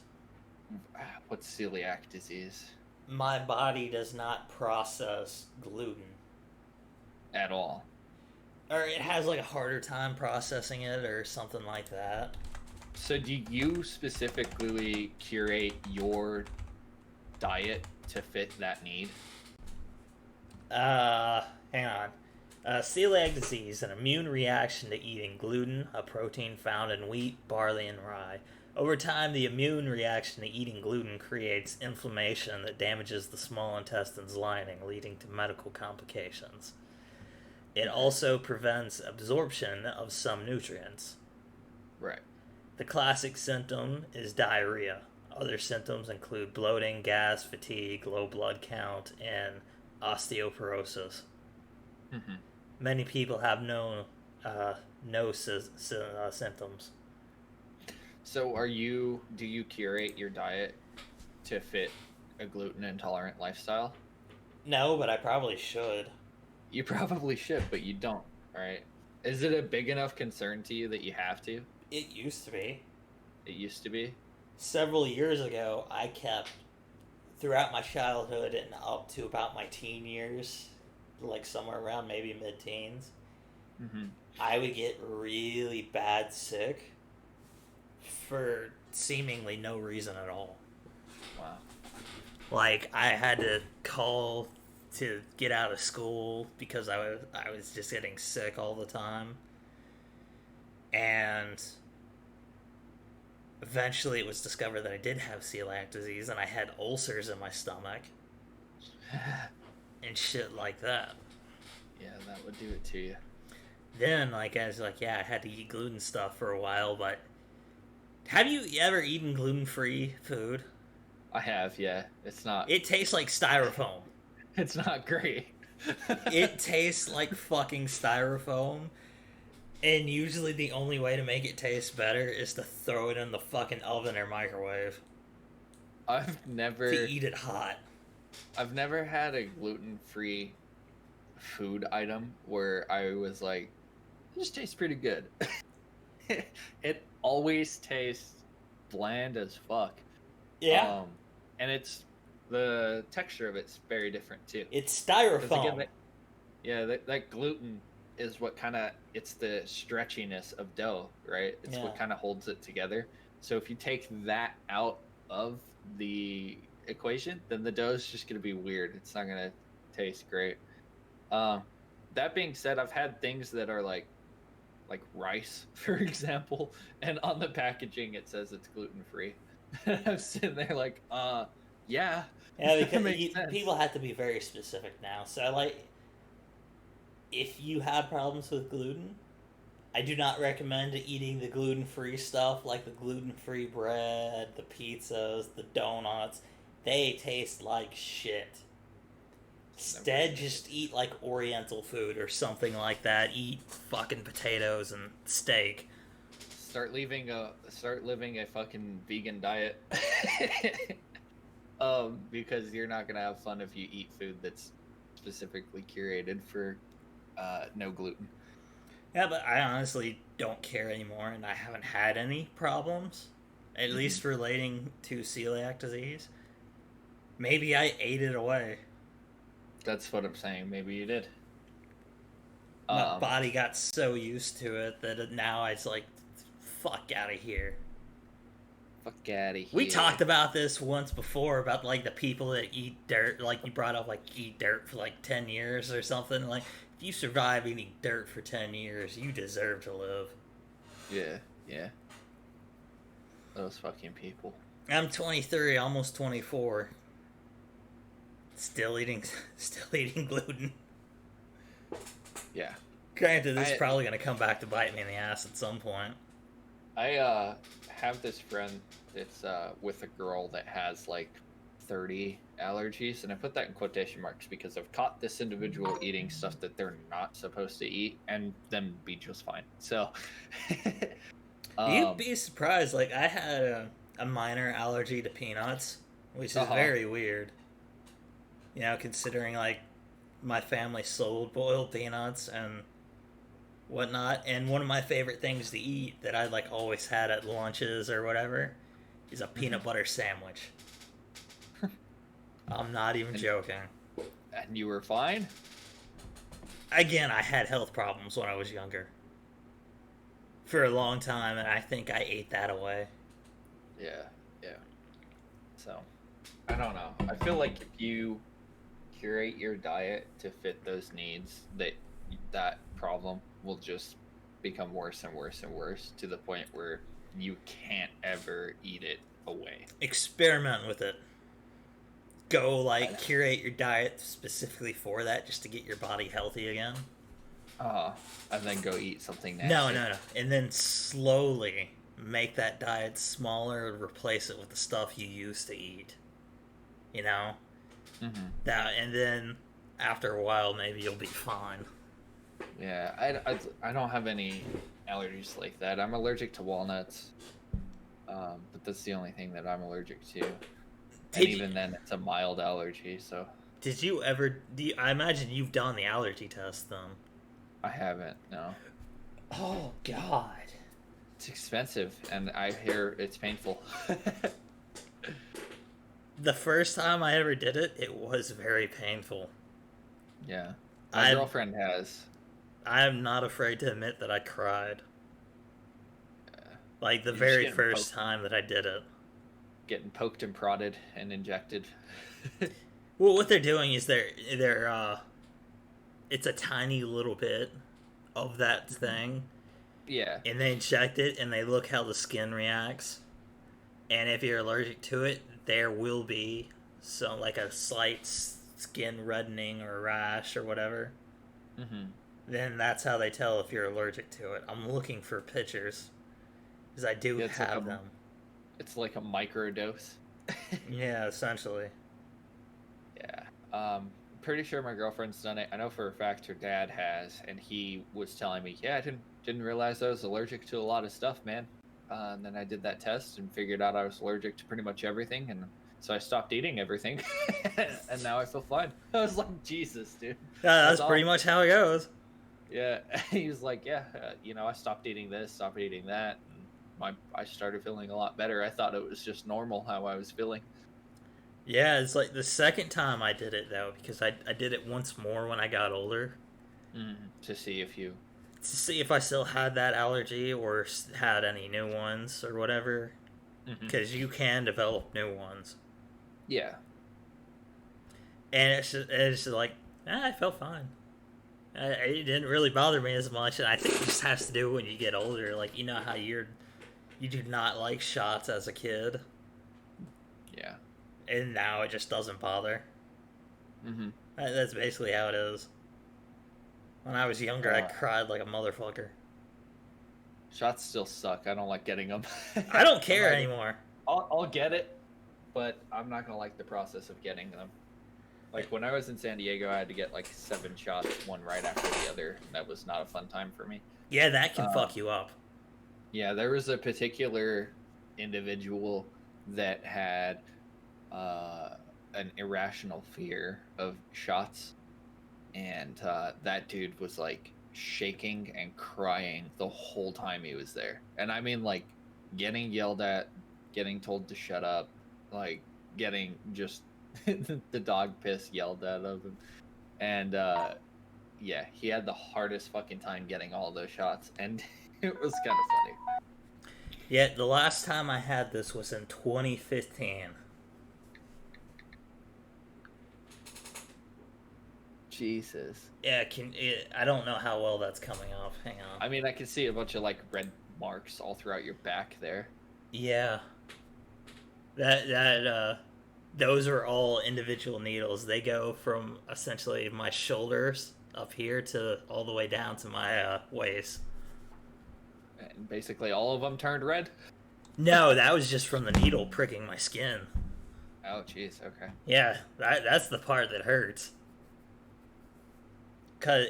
What's celiac disease? My body does not process gluten at all. Or it has a harder time processing it or something like that. So do you specifically curate your diet to fit that need? Hang on. Celiac disease, an immune reaction to eating gluten, a protein found in wheat, barley, and rye. Over time, the immune reaction to eating gluten creates inflammation that damages the small intestine's lining, leading to medical complications. It also prevents absorption of some nutrients. Right. The classic symptom is diarrhea. Other symptoms include bloating, gas, fatigue, low blood count, and osteoporosis. Mm-hmm. Many people have no symptoms. So do you curate your diet to fit a gluten intolerant lifestyle? No, but I probably should. You probably should, but you don't, right? Is it a big enough concern to you that you have to? It used to be. It used to be? Several years ago, I kept throughout my childhood and up to about my teen years, like somewhere around maybe mid-teens, Mm-hmm. I would get really bad sick for seemingly no reason at all. Wow. Like, I had to call to get out of school because I was just getting sick all the time. And eventually it was discovered that I did have celiac disease and I had ulcers in my stomach and shit like that. Yeah, that would do it to you. Then, like, I was like, yeah, I had to eat gluten stuff for a while, but have you ever eaten gluten-free food? I have, yeah. It's not. It tastes like styrofoam. It's not great. It tastes like fucking styrofoam. And usually the only way to make it taste better is to throw it in the fucking oven or microwave. To eat it hot. I've never had a gluten-free food item where I was like, this tastes pretty good. It always tastes bland as fuck. Yeah. And the texture of it's very different too. It's styrofoam. Again, that gluten is what it's the stretchiness of dough, right? It's what kind of holds it together. So if you take that out of the equation, then the dough is just going to be weird. It's not going to taste great. That being said, I've had things that are like rice, for example, and on the packaging it says it's gluten-free. I'm sitting there like, yeah. Yeah, because people have to be very specific now. So, like, if you have problems with gluten, I do not recommend eating the gluten-free stuff, like the gluten-free bread, the pizzas, the donuts. They taste like shit. Instead, just eat, like, Oriental food or something like that. Eat fucking potatoes and steak. Start living a fucking vegan diet. Because you're not gonna have fun if you eat food that's specifically curated for no gluten. Yeah, but I honestly don't care anymore, and I haven't had any problems, at least relating to celiac disease. Maybe I ate it away. That's what I'm saying. Maybe you did. My body got so used to it that now it's like, fuck out of here. Fuck out of here. We talked about this once before, about, like, the people that eat dirt. Like, you brought up, like, eat dirt for, like, 10 years or something. Like, if you survive eating dirt for 10 years, you deserve to live. Yeah. Those fucking people. I'm 23, almost 24. Still eating gluten. Yeah. Granted, this is probably going to come back to bite me in the ass at some point. I have this friend that's with a girl that has like 30 allergies, and I put that in quotation marks because I've caught this individual eating stuff that they're not supposed to eat and them be just fine. So you'd be surprised. Like, I had a minor allergy to peanuts, which is very weird. You know, considering, like, my family sold boiled peanuts and whatnot, and one of my favorite things to eat that I, like, always had at lunches or whatever is a peanut butter sandwich. I'm not even joking. And you were fine? Again, I had health problems when I was younger. For a long time, and I think I ate that away. Yeah. So, I don't know. I feel like if you curate your diet to fit those needs, that problem will just become worse and worse and worse to the point where you can't ever eat it away. Experiment with it. Go, like, curate your diet specifically for that, just to get your body healthy again. And then go eat something nasty. No. And then slowly make that diet smaller and replace it with the stuff you used to eat. You know? That, and then after a while, maybe you'll be fine. Yeah, I don't have any allergies like that. I'm allergic to walnuts, but that's the only thing that I'm allergic to. And even then, it's a mild allergy. So. Did you ever? I imagine you've done the allergy test, then. I haven't. No. Oh God. It's expensive, and I hear it's painful. The first time I ever did it, it was very painful. Yeah. My girlfriend has. I'm not afraid to admit that I cried. Like the You're just very getting first time that I did it. Getting poked and prodded and injected. Well, what they're doing is it's a tiny little bit of that thing. Yeah. And they inject it and they look how the skin reacts. And if you're allergic to it, there will be some, like, a slight skin reddening or rash or whatever. Mm-hmm. Then that's how they tell if you're allergic to it. I'm looking for pictures. Because I do have them. It's like a microdose. Yeah, essentially. Yeah. Pretty sure my girlfriend's done it. I know for a fact her dad has, and he was telling me, yeah, I didn't realize I was allergic to a lot of stuff, man. And then I did that test and figured out I was allergic to pretty much everything, and so I stopped eating everything, and now I feel fine. I was like, Jesus, dude. Yeah, that's pretty much how it goes. Yeah, he was like, yeah, I stopped eating this, stopped eating that, and I started feeling a lot better. I thought it was just normal how I was feeling. Yeah, it's like the second time I did it, though, because I did it once more when I got older. To see if I still had that allergy or had any new ones or whatever. Because you can develop new ones. Yeah. And it's just like, I felt fine. It didn't really bother me as much, and I think it just has to do when you get older. Like, you know how you do not like shots as a kid. Yeah. And now it just doesn't bother. That's basically how it is. When I was younger, I cried like a motherfucker. Shots still suck. I don't like getting them. I don't care anymore. I'll get it, but I'm not gonna like the process of getting them. Like when I was in San Diego, I had to get like 7 shots, one right after the other. That was not a fun time for me. Yeah, that can fuck you up. Yeah, there was a particular individual that had an irrational fear of shots, and that dude was like shaking and crying the whole time he was there. And I mean, like, getting yelled at, getting told to shut up, like getting just the dog piss yelled out of him, and yeah, he had the hardest fucking time getting all those shots, and it was kind of funny. Yeah, the last time I had this was in 2015. Jesus. Yeah, I don't know how well that's coming off. Hang on. I mean, I can see a bunch of like red marks all throughout your back there. Yeah. Those are all individual needles. They go from essentially my shoulders up here to all the way down to my waist. And basically all of them turned red? No, that was just from the needle pricking my skin. Oh, jeez, okay. Yeah, that's the part that hurts. Cause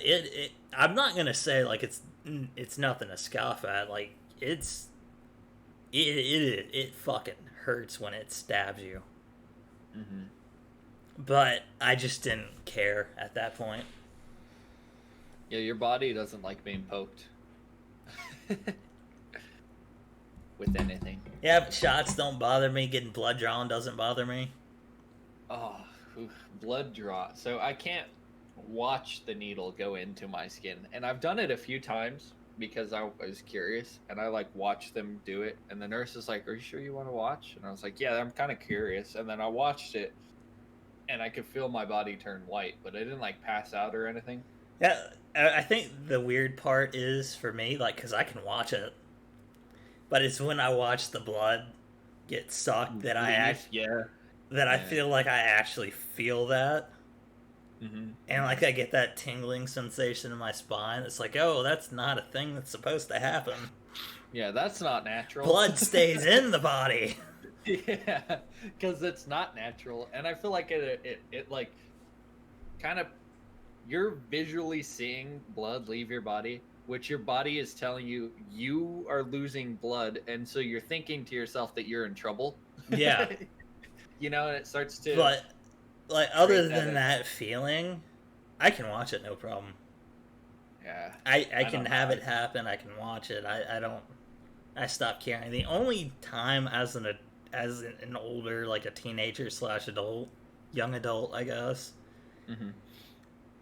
I'm not gonna say like it's nothing to scoff at. Like it fucking hurts when it stabs you. But I just didn't care at that point. Yeah, your body doesn't like being poked with anything. Yeah, but shots don't bother me. Getting blood drawn doesn't bother me. Oh, blood draw. So I can't watch the needle go into my skin, and I've done it a few times because I was curious, and I like watched them do it, and the nurse is like, are you sure you want to watch? And I was like, yeah, I'm kind of curious. And then I watched it, and I could feel my body turn white, but I didn't like pass out or anything. Yeah, I think the weird part is for me, like, because I can watch it, but it's when I watch the blood get sucked that I feel like I actually feel that. And like I get that tingling sensation in my spine. It's like, oh, that's not a thing that's supposed to happen. Yeah, that's not natural. Blood stays in the body. Yeah, because it's not natural, and I feel like it like kind of, you're visually seeing blood leave your body, which your body is telling you you are losing blood, and so you're thinking to yourself that you're in trouble. Yeah. And it starts to. But like, other than that feeling, I can watch it no problem. Yeah. I can have it happen. I can watch it. I stopped caring. The only time as as an older, like a teenager slash adult, young adult, I guess,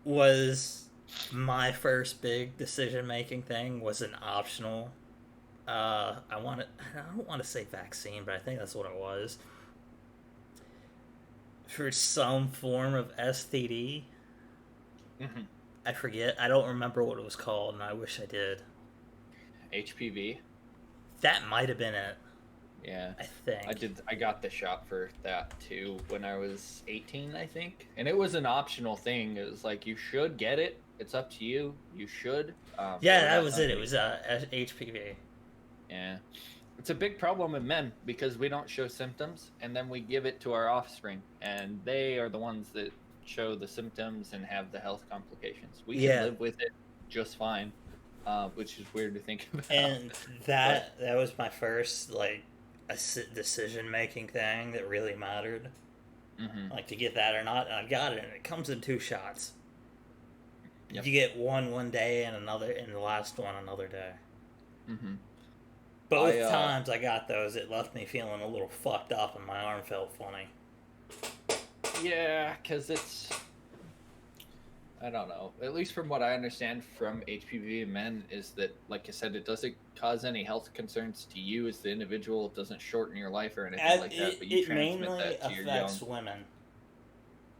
was my first big decision making thing was an optional. I don't want to say vaccine, but I think that's what it was. For some form of STD. I forget. I don't remember what it was called, and I wish I did. HPV? That might have been it. Yeah. I think. I got the shot for that, too, when I was 18, I think. And it was an optional thing. It was like, you should get it. It's up to you. You should. Yeah, that was it. It was HPV. Yeah. It's a big problem in men because we don't show symptoms, and then we give it to our offspring, and they are the ones that show the symptoms and have the health complications. We can live with it just fine, which is weird to think about. And that was my first like decision making thing that really mattered, like to get that or not. And I got it, and it comes in 2 shots. Yep. You get one day and the last one another day. Both times I got those, it left me feeling a little fucked up, and my arm felt funny. Yeah, because it's... I don't know. At least from what I understand from HPV in men is that, like I said, it doesn't cause any health concerns to you as the individual. It doesn't shorten your life or anything like that, but you transmit that to your young. It mainly affects women.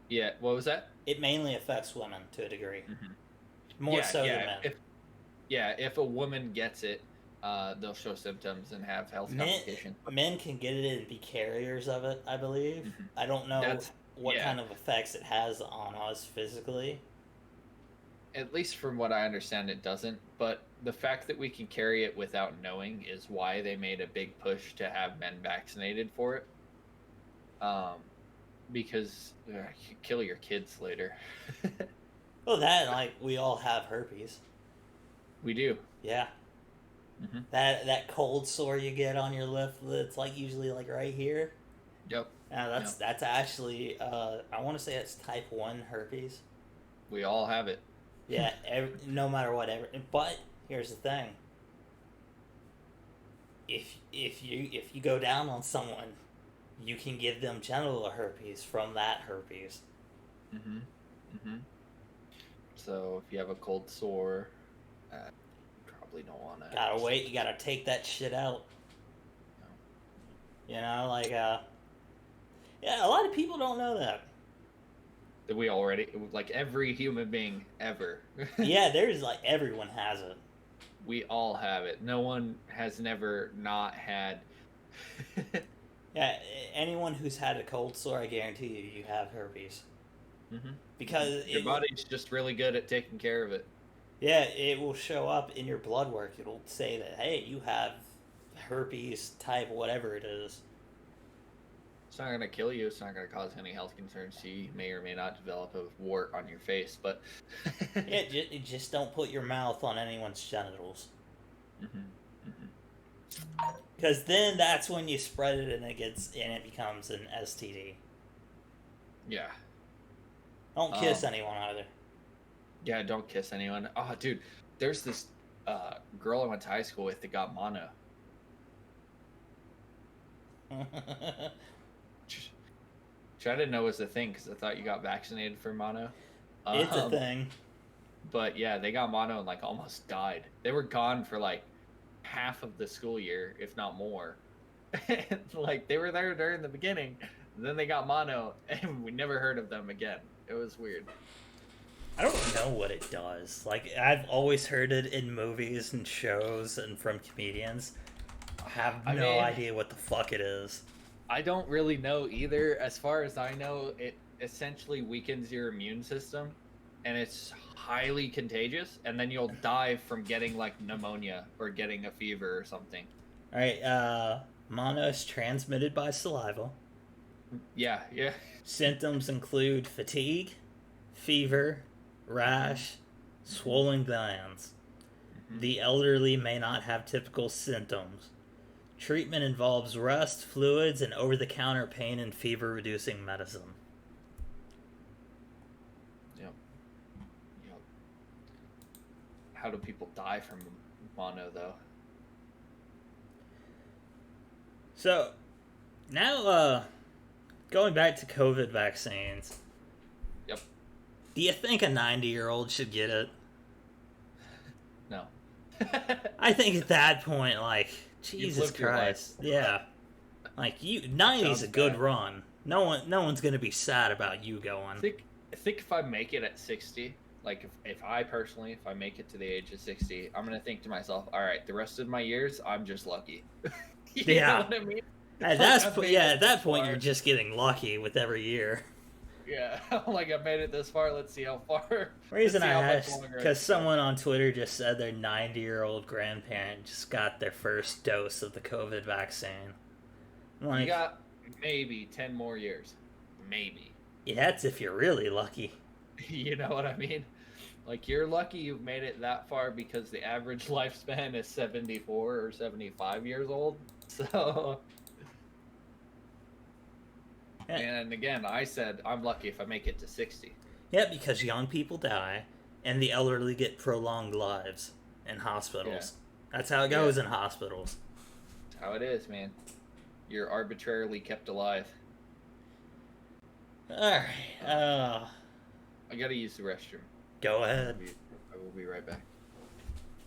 Yeah, what was that? It mainly affects women to a degree. More so than men. If a woman gets it, they'll show symptoms and have health complications. Men can get it and be carriers of it, I believe. I don't know what kind of effects it has on us physically. At least from what I understand, it doesn't. But the fact that we can carry it without knowing is why they made a big push to have men vaccinated for it. Because you could kill your kids later. Well, like, we all have herpes. We do. Yeah. That cold sore you get on your lip, that's like usually like right here. Yep. That's actually I want to say it's type 1 herpes. We all have it. Yeah, no matter what. But here's the thing: if you go down on someone, you can give them genital herpes from that herpes. So if you have a cold sore, probably don't want to. Gotta wait. You gotta take that shit out. You know, like yeah, a lot of people don't know that. That we already, like every human being ever. Yeah, there's like everyone has it. We all have it. No one has never not had. Yeah, anyone who's had a cold sore, I guarantee you have herpes. Because your body's just really good at taking care of it. Yeah, it will show up in your blood work. It'll say that, hey, you have herpes type whatever it is. It's not going to kill you. It's not going to cause any health concerns to you. You may or may not develop a wart on your face, but... Yeah, just don't put your mouth on anyone's genitals. Because then that's when you spread it and it becomes an STD. Yeah. Don't kiss anyone either. Yeah, don't kiss anyone. Oh, dude, there's this girl I went to high school with that got mono. Which I didn't know was a thing because I thought you got vaccinated for mono. It's a thing. But yeah, they got mono and like almost died. They were gone for like half of the school year, if not more. And, like they were there during the beginning, and then they got mono, and we never heard of them again. It was weird. I don't know what it does. Like I've always heard it in movies and shows and from comedians. I have no idea what the fuck it is. I don't really know either. As far as I know, it essentially weakens your immune system, and it's highly contagious, and then you'll die from getting like pneumonia or getting a fever or something. All right, mono is transmitted by saliva. Yeah. Symptoms include fatigue, fever, rash, swollen glands. The elderly may not have typical symptoms. Treatment involves rest, fluids, and over-the-counter pain and fever-reducing medicine. Yep. How do people die from mono, though? So, Now, going back to COVID vaccines. Yep. Do you think a 90-year-old should get it? No. I think at that point, like, Jesus Christ. Yeah. Like, 90 is a good run. No one's gonna be sad about you going. I think if I make it at 60, like if I make it to the age of 60, I'm gonna think to myself, all right, the rest of my years, I'm just lucky. You know what I mean? At that point, you're just getting lucky with every year. Yeah, like I made it this far. Let's see how far. Reason I asked, because someone on Twitter just said their 90-year-old grandparent just got their first dose of the COVID vaccine. Like, you got maybe 10 more years. Maybe. Yeah, that's if you're really lucky. You know what I mean? Like, you're lucky you've made it that far because the average lifespan is 74 or 75 years old. So... Yeah. And again, I said I'm lucky if I make it to 60. Yeah, because young people die, and the elderly get prolonged lives in hospitals. Yeah. That's how it goes in hospitals. That's how it is, man. You're arbitrarily kept alive. Alright, I gotta use the restroom. Go ahead. I will be right back.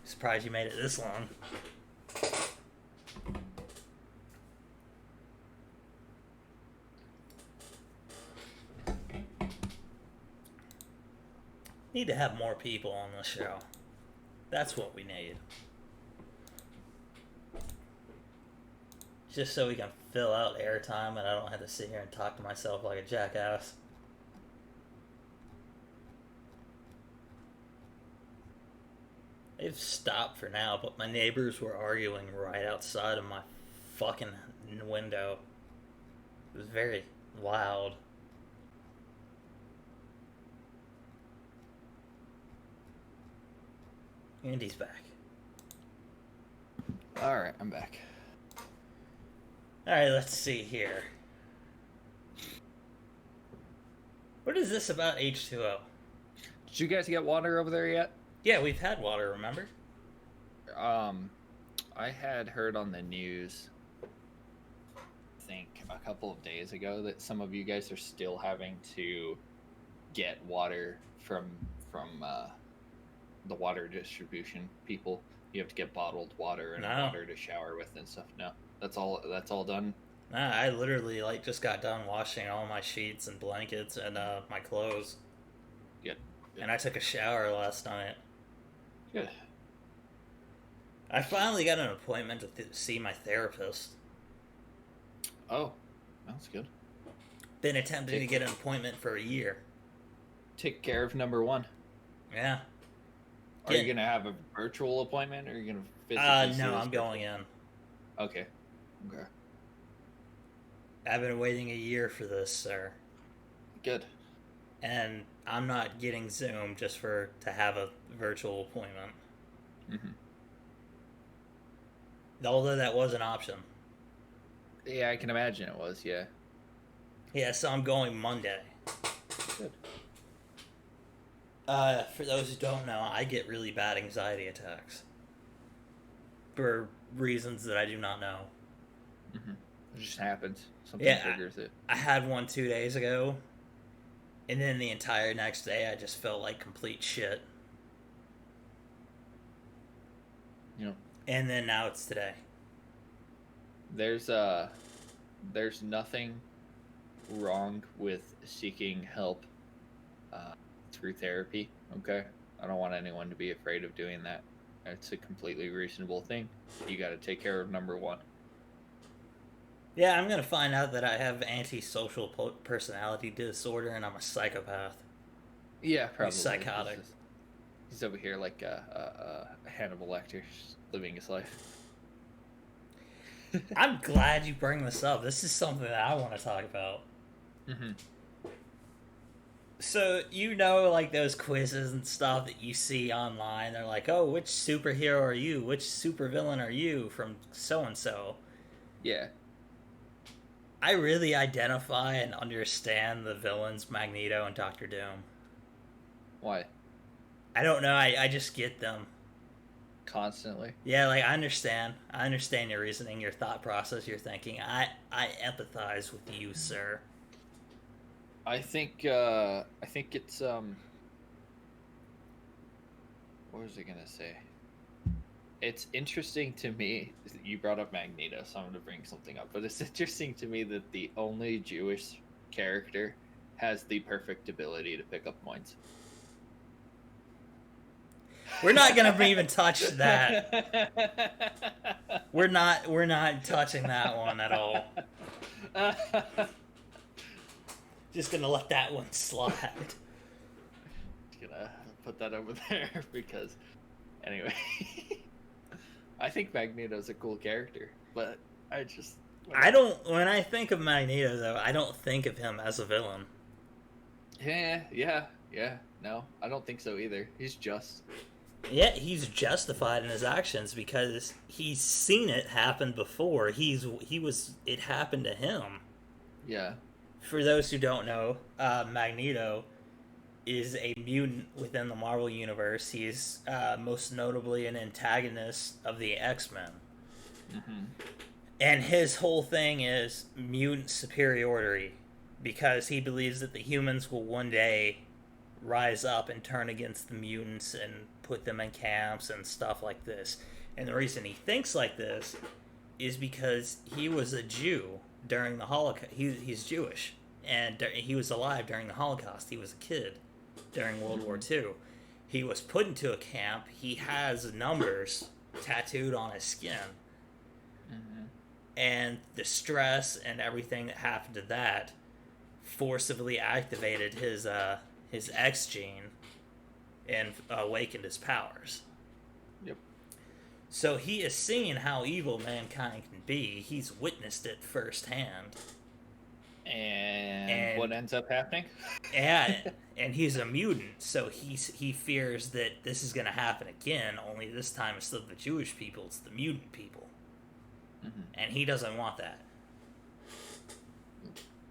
Surprised you made it this long. Need to have more people on the show. That's what we need. Just so we can fill out airtime and I don't have to sit here and talk to myself like a jackass. They've stopped for now, but my neighbors were arguing right outside of my fucking window. It was very loud. Andy's back. Alright, I'm back. Alright, let's see here. What is this about H2O? Did you guys get water over there yet? Yeah, we've had water, remember? I had heard on the news, I think a couple of days ago, that some of you guys are still having to get water from the water distribution people. You have to get bottled water and water to shower with and stuff. No, that's all done. Nah, I literally just got done washing all my sheets and blankets and my clothes. Good. And I took a shower last night. Good. I finally got an appointment to see my therapist. Oh, that's good. Been attempting to get an appointment for a year. Take care of number one. Yeah. Are you going to have a virtual appointment, or are you going to physically see no, I'm going in. Okay. I've been waiting a year for this, sir. Good. And I'm not getting Zoom just to have a virtual appointment. Mm-hmm. Although that was an option. Yeah, I can imagine it was, yeah. Yeah, so I'm going Monday. Good. For those who don't know, I get really bad anxiety attacks. For reasons that I do not know. Mm-hmm. It just happens. Something triggers it. I had one 2 days ago, and then the entire next day I just felt like complete shit. Yep. And then now it's today. There's nothing wrong with seeking help through therapy, okay? I don't want anyone to be afraid of doing that. It's a completely reasonable thing. You got to take care of number one. Yeah, I'm going to find out that I have antisocial personality disorder and I'm a psychopath. Yeah, probably. Psychotic. He's over here like a Hannibal Lecter, living his life. I'm glad you bring this up. This is something that I want to talk about. Mm-hmm. So, those quizzes and stuff that you see online. They're like, oh, which superhero are you? Which supervillain are you from so-and-so? Yeah. I really identify and understand the villains Magneto and Doctor Doom. Why? I don't know. I just get them. constantly. Yeah, like I understand your reasoning, your thought process, your thinking. I empathize with you, sir. I think it's what was I gonna say? It's interesting to me. You brought up Magneto, so I'm going to bring something up. But it's interesting to me that the only Jewish character has the perfect ability to pick up points. We're not going to even touch that. We're not touching that one at all. Just going to let that one slide. Just gonna put that over there because, anyway. I think Magneto's a cool character, but when I think of Magneto, though, I don't think of him as a villain. Yeah. No, I don't think so either. He's just. Yeah, he's justified in his actions because he's seen it happen before. It happened to him. Yeah. For those who don't know, Magneto is a mutant within the Marvel Universe. He's most notably an antagonist of the X-Men. Mm-hmm. And his whole thing is mutant superiority because he believes that the humans will one day rise up and turn against the mutants and put them in camps and stuff like this. And the reason he thinks like this is because he was a Jew during the Holocaust. He's Jewish, and he was alive during the Holocaust. He was a kid during World War II. He was put into a camp. He has numbers tattooed on his skin. Mm-hmm. And the stress and everything that happened to that forcibly activated his X gene and awakened his powers. Yep. So he has seen how evil mankind can be. He's witnessed it firsthand. And what ends up happening? and he's a mutant, so he fears that this is going to happen again, only this time it's not the Jewish people, it's the mutant people. Mm-hmm. And he doesn't want that.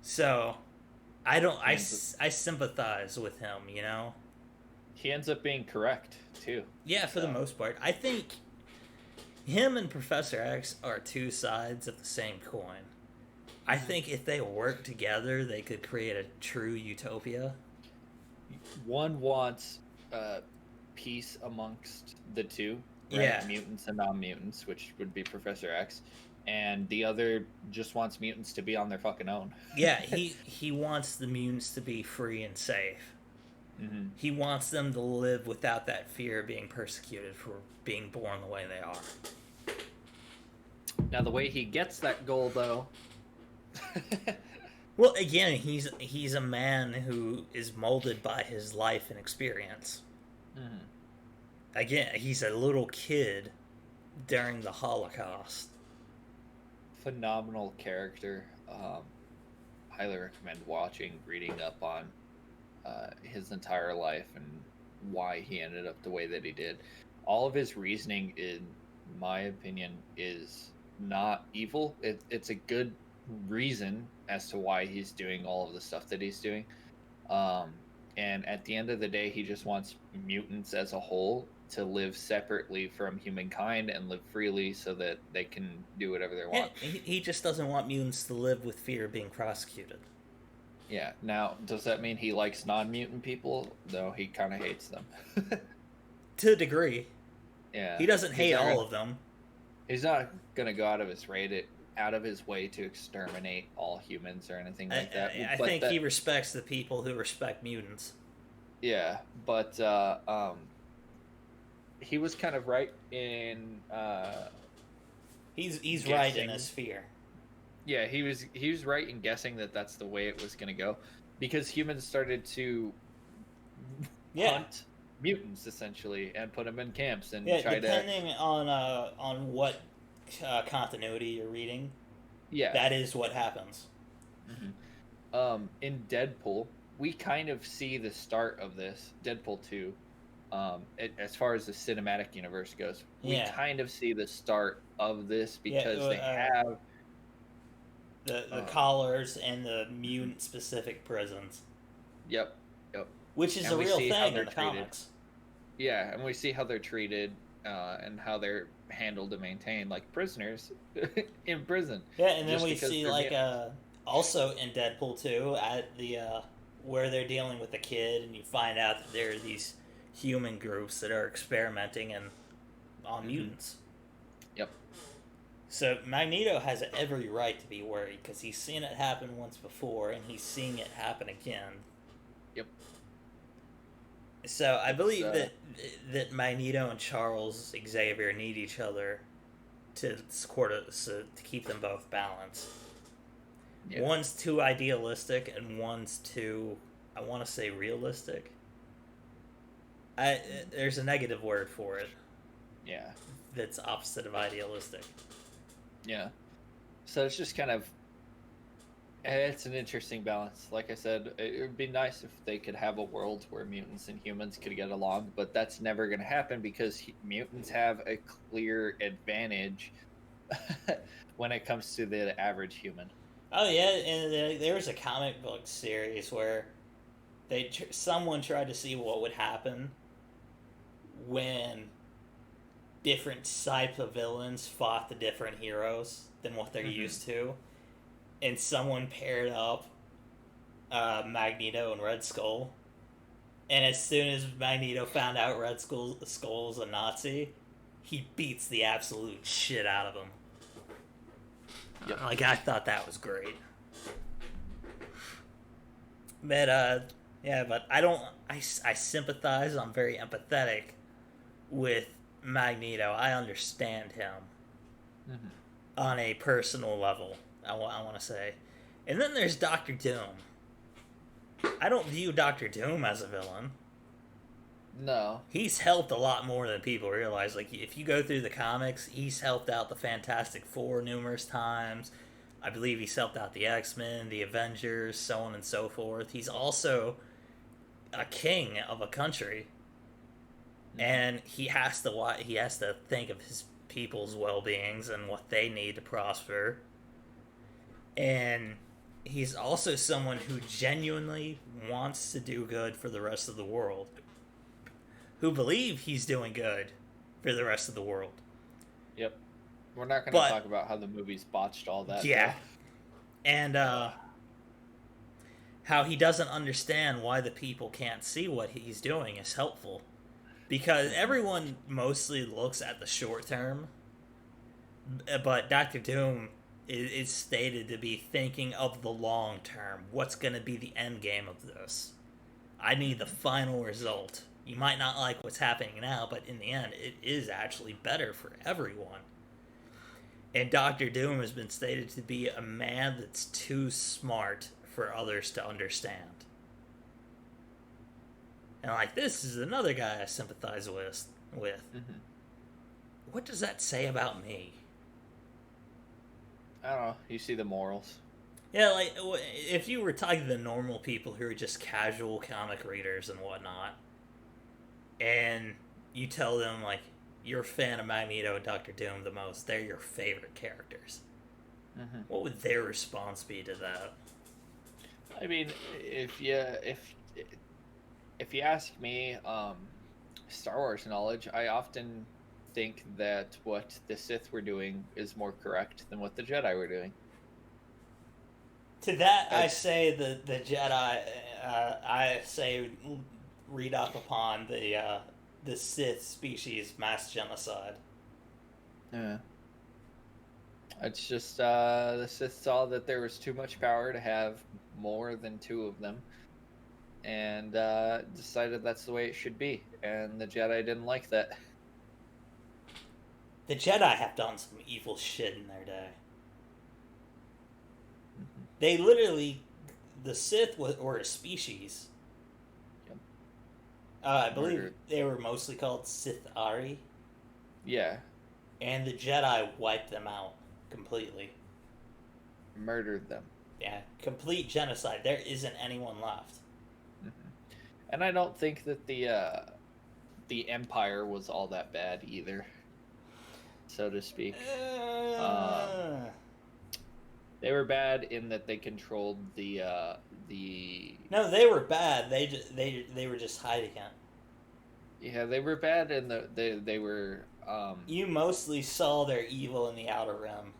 So, I sympathize with him, you know? He ends up being correct, too. Yeah, for the most part. I think him and Professor X are two sides of the same coin. I think if they work together, they could create a true utopia. One wants peace amongst the two, right? Yeah. Mutants and non-mutants, which would be Professor X, and the other just wants mutants to be on their fucking own. Yeah, he wants the mutants to be free and safe. Mm-hmm. He wants them to live without that fear of being persecuted for being born the way they are. Now, the way he gets that goal, though... Well, again, he's a man who is molded by his life and experience. Mm-hmm. Again, he's a little kid during the Holocaust. Phenomenal character. Highly recommend reading up on his entire life and why he ended up the way that he did. All of his reasoning, in my opinion, is not evil. It's a good reason as to why he's doing all of the stuff that he's doing. And at the end of the day, he just wants mutants as a whole to live separately from humankind and live freely so that they can do whatever they want. Yeah, he just doesn't want mutants to live with fear of being prosecuted. Yeah. Now, does that mean he likes non-mutant people? No, he kind of hates them. To a degree. Yeah. He doesn't hate all of them. He's not going to go out of his way to exterminate all humans or anything like that. I think he respects the people who respect mutants. Yeah, but he was kind of right in he's guessing. right in his fear. Yeah, he was right in guessing that that's the way it was going to go, because humans started to hunt mutants essentially and put them in camps and try depending on what continuity you're reading. Yeah, that is what happens. Mm-hmm. In Deadpool, we kind of see the start of this. Deadpool 2. As far as the cinematic universe goes, we kind of see the start of this because they have the collars and the mutant specific prisons. Yep. Which is a real thing in the comics. Yeah, and we see how they're treated and how they're handled and maintained like prisoners in prison. Yeah, and then Just we because see they're mutants. also in Deadpool 2 at the where they're dealing with the kid, and you find out that there are these human groups that are experimenting on mutants. Yep. So Magneto has every right to be worried because he's seen it happen once before, and he's seeing it happen again. Yep. So I believe that Magneto and Charles Xavier need each other to keep them both balanced. Yeah. One's too idealistic and one's too, I want to say, realistic. There's a negative word for it. Yeah. That's opposite of idealistic. Yeah. So it's just kind of, it's an interesting balance. Like I said, it would be nice if they could have a world where mutants and humans could get along, but that's never going to happen because mutants have a clear advantage when it comes to the average human. Oh yeah, and there was a comic book series where someone tried to see what would happen when different types of villains fought the different heroes than what they're used to, and someone paired up Magneto and Red Skull, and as soon as Magneto found out Red Skull's a Nazi, he beats the absolute shit out of him. Yep. Like, I thought that was great. But, yeah, but I sympathize, I'm very empathetic with Magneto. I understand him on a personal level, I want to say. And then there's Doctor Doom. I don't view Doctor Doom as a villain. No. He's helped a lot more than people realize. Like, if you go through the comics, he's helped out the Fantastic Four numerous times. I believe he's helped out the X-Men, the Avengers, so on and so forth. He's also a king of a country. And he has to think of his people's well-beings and what they need to prosper. And he's also someone who genuinely wants to do good for the rest of the world. Who believe he's doing good for the rest of the world. Yep. We're not going to talk about how the movies botched all that. Yeah. And how he doesn't understand why the people can't see what he's doing is helpful. Because everyone mostly looks at the short term. But Doctor Doom is stated to be thinking of the long term. What's going to be the end game of this? I need the final result. You might not like what's happening now, but in the end, it is actually better for everyone. And Doctor Doom has been stated to be a man that's too smart for others to understand. And like, this is another guy I sympathize with. What does that say about me? I don't know. You see the morals. Yeah, like, if you were talking to the normal people who are just casual comic readers and whatnot, and you tell them, like, you're a fan of Magneto and Doctor Doom the most, they're your favorite characters. What would their response be to that? I mean, if you ask me, Star Wars knowledge, I often think that what the Sith were doing is more correct than what the Jedi were doing. To that, I say the Jedi, I say read up upon the Sith species mass genocide. Yeah. It's just the Sith saw that there was too much power to have more than two of them, and decided that's the way it should be. And the Jedi didn't like that. The Jedi have done some evil shit in their day. They literally, the Sith were a species. Yep. I believe they were mostly called Sith'ari. Yeah. And the Jedi wiped them out completely. Murdered them. Yeah, complete genocide. There isn't anyone left. And I don't think that the Empire was all that bad either, so to speak. They were bad in that they controlled the. No, they were bad. They were just hiding it. Yeah, they were bad, and they were. You mostly saw their evil in the Outer Rim.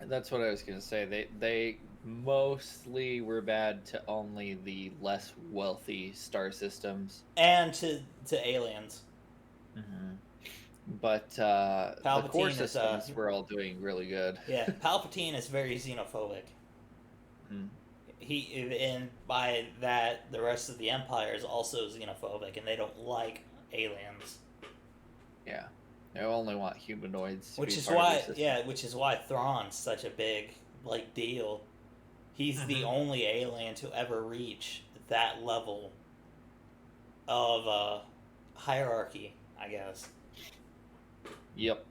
That's what I was gonna say. They mostly were bad to only the less wealthy star systems, and to aliens. Mm-hmm. But the core Palpatine systems is were all doing really good. yeah. Palpatine is very xenophobic. Mm. And by that, the rest of the Empire is also xenophobic, and they don't like aliens. Yeah, they only want humanoids. Which is why Thrawn's such a big deal. He's the only alien to ever reach that level of hierarchy, I guess. Yep.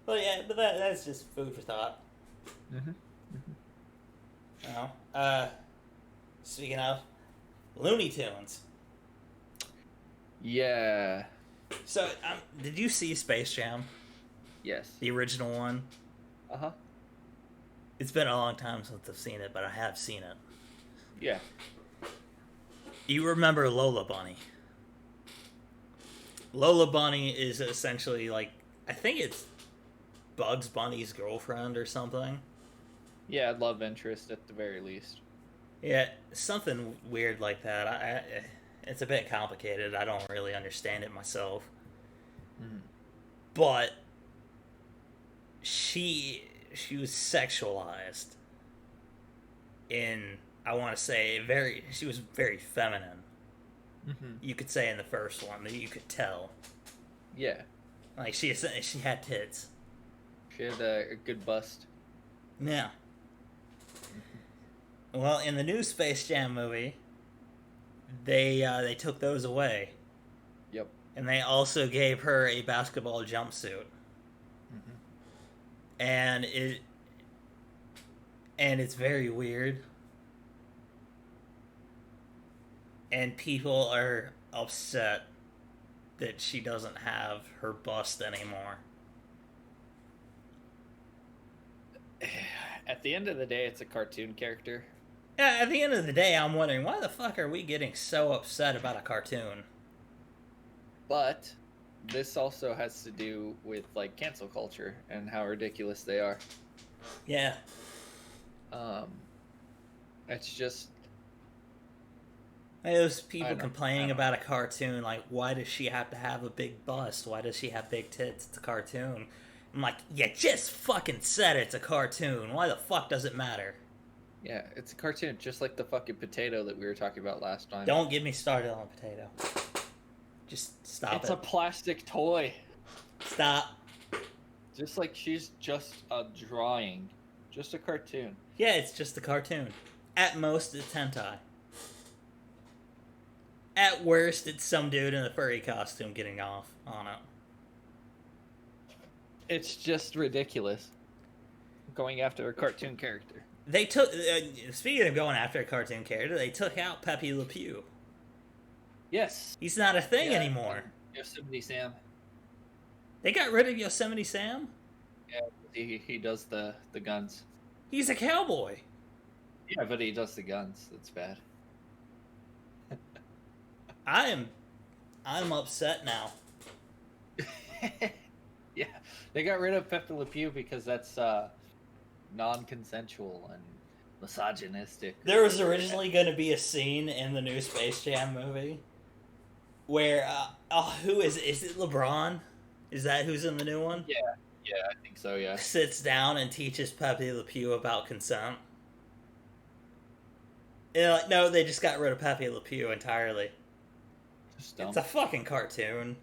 But yeah, that's just food for thought. Mm-hmm. Speaking of Looney Tunes. Yeah. So, did you see Space Jam? Yes. The original one? Uh-huh. It's been a long time since I've seen it, but I have seen it. Yeah. You remember Lola Bunny? Lola Bunny is essentially I think it's Bugs Bunny's girlfriend or something. Yeah, love interest at the very least. Yeah, something weird like that. It's a bit complicated. I don't really understand it myself. Mm-hmm. But she was sexualized in, I want to say, she was very feminine. Mm-hmm. You could say in the first one that you could tell. Yeah. She had tits. She had a good bust. Yeah. Well, in the new Space Jam movie, they took those away. Yep. And they also gave her a basketball jumpsuit. Mm-hmm. And it's very weird. And people are upset that she doesn't have her bust anymore. At the end of the day, it's a cartoon character. Yeah, at the end of the day, I'm wondering, why the fuck are we getting so upset about a cartoon? But this also has to do with cancel culture and how ridiculous they are. Yeah. It's just those people complaining about a cartoon, why does she have to have a big bust? Why does she have big tits? It's a cartoon. I'm like, you just fucking said it's a cartoon. Why the fuck does it matter? Yeah, it's a cartoon, just like the fucking potato that we were talking about last time. Don't get me started on potato. Just stop It's a plastic toy. Stop. Just like she's just a drawing. Just a cartoon. Yeah, it's just a cartoon. At most, it's hentai. At worst, it's some dude in a furry costume getting off on it. It's just ridiculous. Going after a cartoon character. They took... speaking of going after a cartoon character, they took out Pepe Le Pew. Yes. He's not a thing anymore. Yosemite Sam. They got rid of Yosemite Sam? Yeah, he does the guns. He's a cowboy. Yeah, but he does the guns. That's bad. I'm upset now. Yeah, they got rid of Pepe Le Pew because that's non-consensual and misogynistic. There was originally going to be a scene in the new Space Jam movie where who is it? LeBron? Is that who's in the new one? Yeah, I think so. Yeah. Sits down and teaches Pepe Le Pew about consent. And no, they just got rid of Pepe Le Pew entirely. It's a fucking cartoon.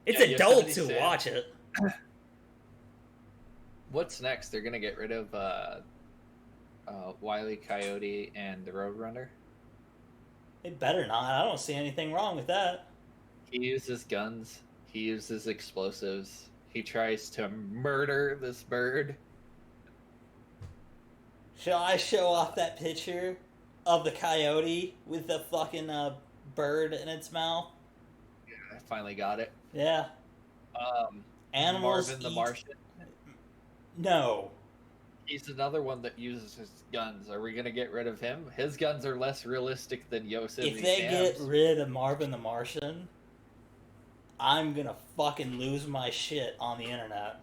It's adult to watch it. What's next? They're gonna get rid of Wile E. Coyote and the Roadrunner. They better not. I don't see anything wrong with that. He uses guns. He uses explosives. He tries to murder this bird. Shall I show off that picture of the coyote with the fucking bird in its mouth? Yeah, I finally got it. Yeah. Animals Marvin the Martian. No. He's another one that uses his guns. Are we gonna get rid of him? His guns are less realistic than If Yosemite they get Sam's. rid of Marvin the Martian, I'm gonna fucking lose my shit on the internet.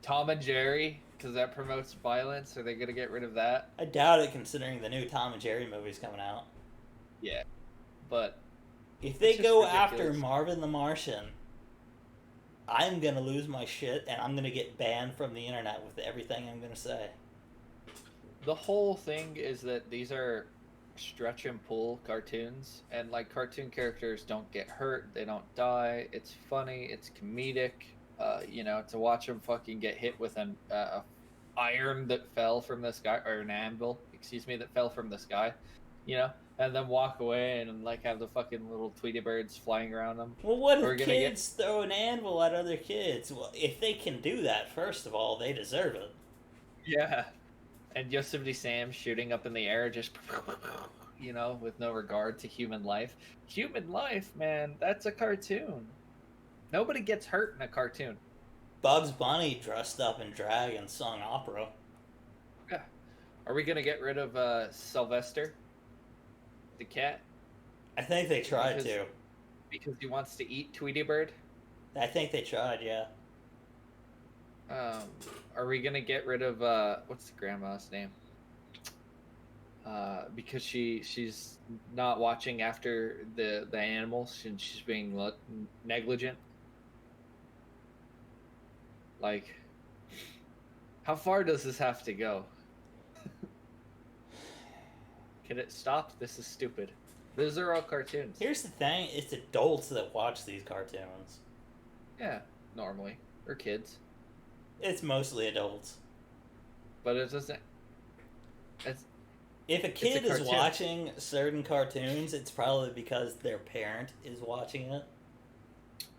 Tom and Jerry, because that promotes violence. Are they gonna get rid of that? I doubt it, considering the new Tom and Jerry movie's coming out. Yeah, but if they go after ridiculous. Marvin the Martian, I'm gonna lose my shit and I'm gonna get banned from the internet with everything I'm gonna say. The whole thing is that these are stretch and pull cartoons, and like cartoon characters don't get hurt, they don't die. It's funny, it's comedic. To watch them fucking get hit with an iron that fell from the sky, or an anvil, excuse me, that fell from the sky, and then walk away and like have the fucking little Tweety birds flying around them. Well, what if kids throw an anvil at other kids? Well, if they can do that, first of all, they deserve it. Yeah. And Yosemite Sam shooting up in the air, just, with no regard to human life. Human life, man, that's a cartoon. Nobody gets hurt in a cartoon. Bugs Bunny dressed up in drag and sung opera. Yeah. Are we going to get rid of Sylvester, the cat? I think they tried to. Because he wants to eat Tweety Bird? I think they tried, yeah. Are we gonna get rid of what's the grandma's name? Because she's not watching after the animals and she's being negligent. Like, how far does this have to go? Can it stop? This is stupid. Those are all cartoons. Here's the thing: it's adults that watch these cartoons. Yeah, normally, or kids. It's mostly adults. But it doesn't... If a kid is watching certain cartoons, it's probably because their parent is watching it.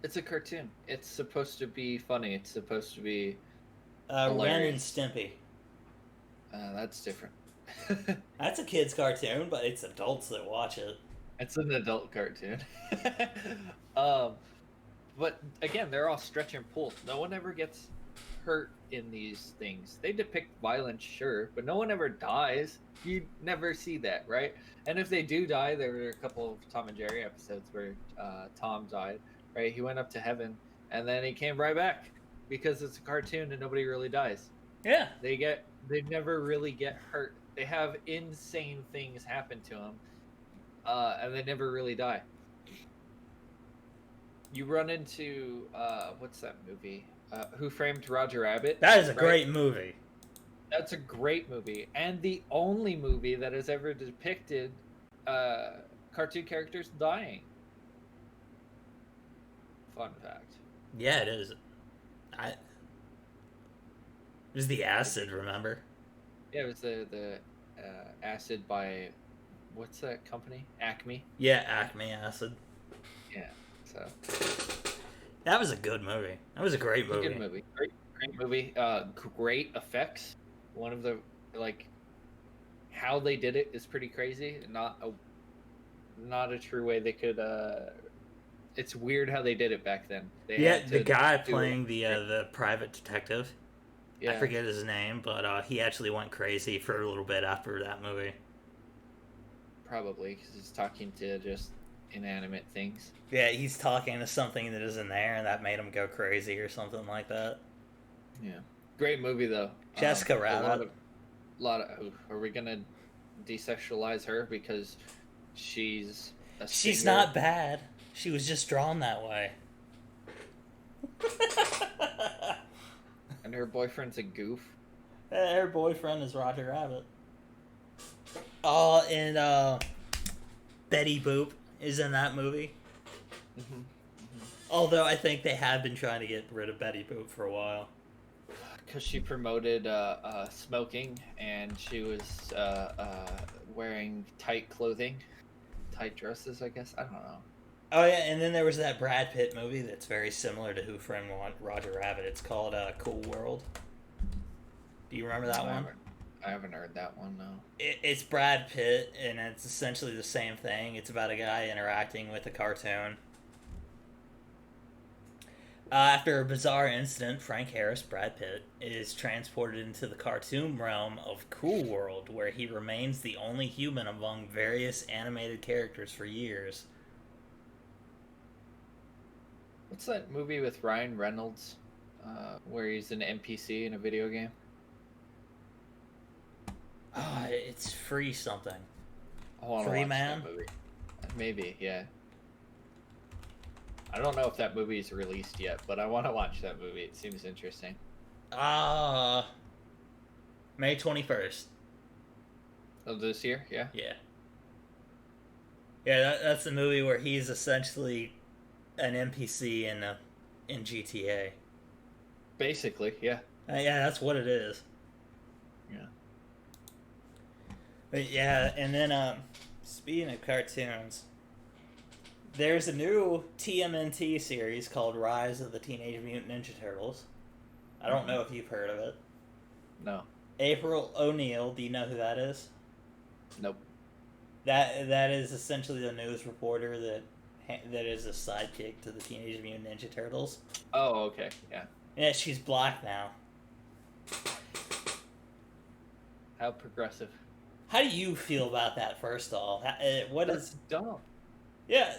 It's a cartoon. It's supposed to be funny. It's supposed to be Ren and Stimpy. That's different. That's a kid's cartoon, but it's adults that watch it. It's an adult cartoon. But again, they're all stretch and pull. No one ever gets hurt in these things. They depict violence, sure, but no one ever dies. You never see that, right? And if they do die, there were a couple of Tom and Jerry episodes where Tom died, right? He went up to heaven and then he came right back because it's a cartoon and nobody really dies. Yeah. They never really get hurt. They have insane things happen to them, and they never really die. You run into what's that movie? Who Framed Roger Rabbit? That is a great movie. That's a great movie, and the only movie that has ever depicted cartoon characters dying. Fun fact. Yeah, it is. It was the acid, remember? Yeah, it was the acid by, what's that company? Acme? Yeah, Acme Acid. Yeah, so. That was a good movie. That was a great movie. Good movie. Great movie. Great effects. One of the, how they did it is pretty crazy. Not a true way they could, it's weird how they did it back then. The guy playing the private detective. Yeah. I forget his name, but he actually went crazy for a little bit after that movie. Probably, because he's talking to just inanimate things. Yeah, he's talking to something that isn't there, and that made him go crazy or something like that. Yeah. Great movie, though. Jessica Rabbit. Are we going to desexualize her because she's a singer? She's not bad. She was just drawn that way. And her boyfriend's a goof. Her boyfriend is Roger Rabbit. Oh, and Betty Boop is in that movie. Mm-hmm. Mm-hmm. Although I think they have been trying to get rid of Betty Boop for a while. Because she promoted smoking, and she was wearing tight clothing. Tight dresses, I guess. I don't know. Oh, yeah, and then there was that Brad Pitt movie that's very similar to Who Framed Roger Rabbit. It's called Cool World. Do you remember that one? I haven't heard that one, no. It's Brad Pitt, and it's essentially the same thing. It's about a guy interacting with a cartoon. After a bizarre incident, Frank Harris, Brad Pitt, is transported into the cartoon realm of Cool World, where he remains the only human among various animated characters for years. What's that movie with Ryan Reynolds, where he's an NPC in a video game? It's Free something. I want to Free watch Man? that movie. Maybe, yeah. I don't know if that movie's released yet, but I want to watch that movie. It seems interesting. May 21st. Of this year, yeah? Yeah. Yeah, that's the movie where he's essentially an NPC in GTA. Basically, yeah. Yeah, that's what it is. Yeah. But yeah, and then speaking of cartoons, there's a new TMNT series called Rise of the Teenage Mutant Ninja Turtles. I don't know if you've heard of it. No. April O'Neil, do you know who that is? Nope. That is essentially the news reporter that is a sidekick to the Teenage Mutant Ninja Turtles. Oh, okay, yeah. Yeah, she's black now. How progressive. How do you feel about that, first off? That's dumb. Yeah,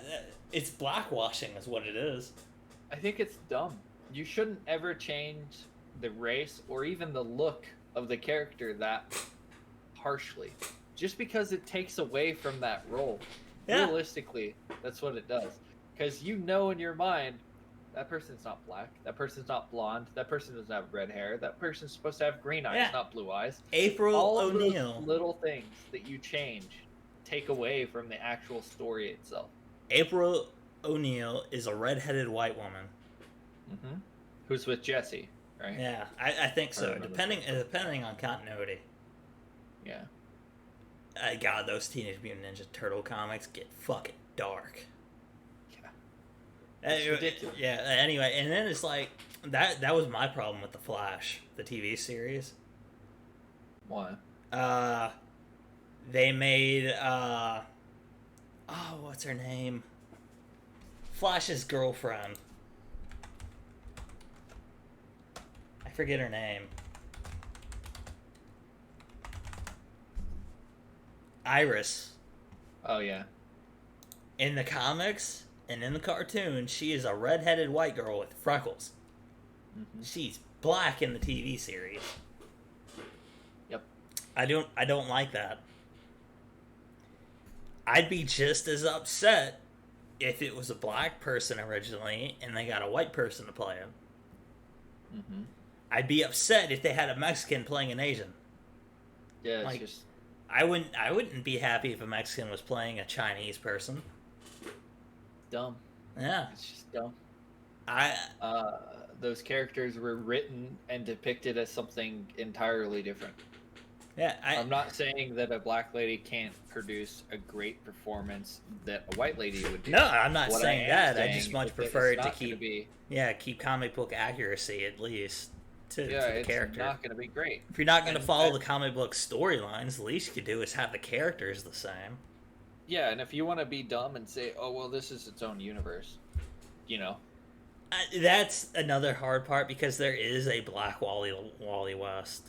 it's blackwashing is what it is. I think it's dumb. You shouldn't ever change the race or even the look of the character that harshly. Just because it takes away from that role. Yeah. Realistically, that's what it does. Because you know in your mind, that person's not black, that person's not blonde, that person doesn't have red hair, that person's supposed to have green eyes, not blue eyes. April O'Neil. All those little things that you change take away from the actual story itself. April O'Neil is a redheaded white woman. Mm-hmm. Who's with Jesse, right? Yeah, I think so. Depending on continuity. Yeah. God, those Teenage Mutant Ninja Turtle comics get fucking dark. Yeah. It's ridiculous. Yeah. Anyway, and then it's like that was my problem with the Flash, the TV series. Why? They made what's her name? Flash's girlfriend. I forget her name. Iris. Oh, yeah. In the comics and in the cartoon, she is a redheaded white girl with freckles. Mm-hmm. She's black in the TV series. Yep. I don't like that. I'd be just as upset if it was a black person originally and they got a white person to play him. Mm-hmm. I'd be upset if they had a Mexican playing an Asian. Yeah, it's just... I wouldn't be happy if a Mexican was playing a Chinese person. Dumb. Yeah. It's just dumb. Those characters were written and depicted as something entirely different. Yeah, I'm not saying that a black lady can't produce a great performance that a white lady would do. No, I'm not saying that. I just much prefer it to keep comic book accuracy at least to the character. It's not going to be great. If you're not going to follow the comic book storylines, the least you could do is have the characters the same. Yeah, and if you want to be dumb and say, "Oh, well, this is its own universe," you know. That's another hard part because there is a black Wally West.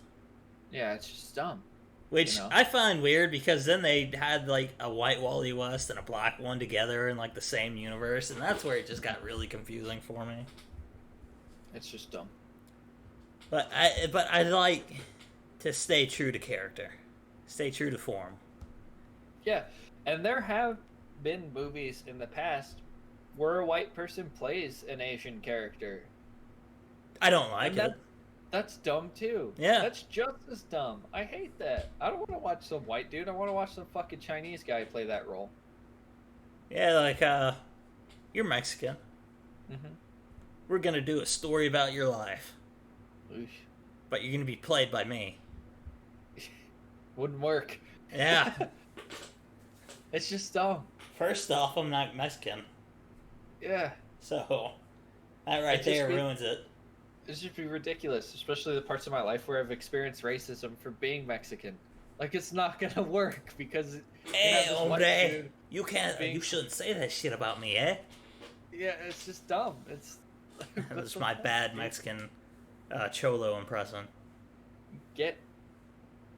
Yeah, it's just dumb. Which I find weird because then they had like a white Wally West and a black one together in like the same universe, and that's where it just got really confusing for me. It's just dumb. But I like to stay true to character, stay true to form. Yeah, and there have been movies in the past where a white person plays an Asian character. I don't like it. That's dumb too. Yeah. That's just as dumb. I hate that. I don't want to watch some white dude. I want to watch some fucking Chinese guy play that role. Yeah, like, you're Mexican. Mm-hmm. We're gonna do a story about your life. Oosh. But you're gonna be played by me. Wouldn't work. Yeah. It's just dumb. First off, I'm not Mexican. Yeah. So, that right there ruins it. It should be ridiculous, especially the parts of my life where I've experienced racism for being Mexican. Like, it's not gonna work because... Hey, hombre, you shouldn't say that shit about me, eh? Yeah, it's just dumb. It's That's my bad Mexican cholo impression. Get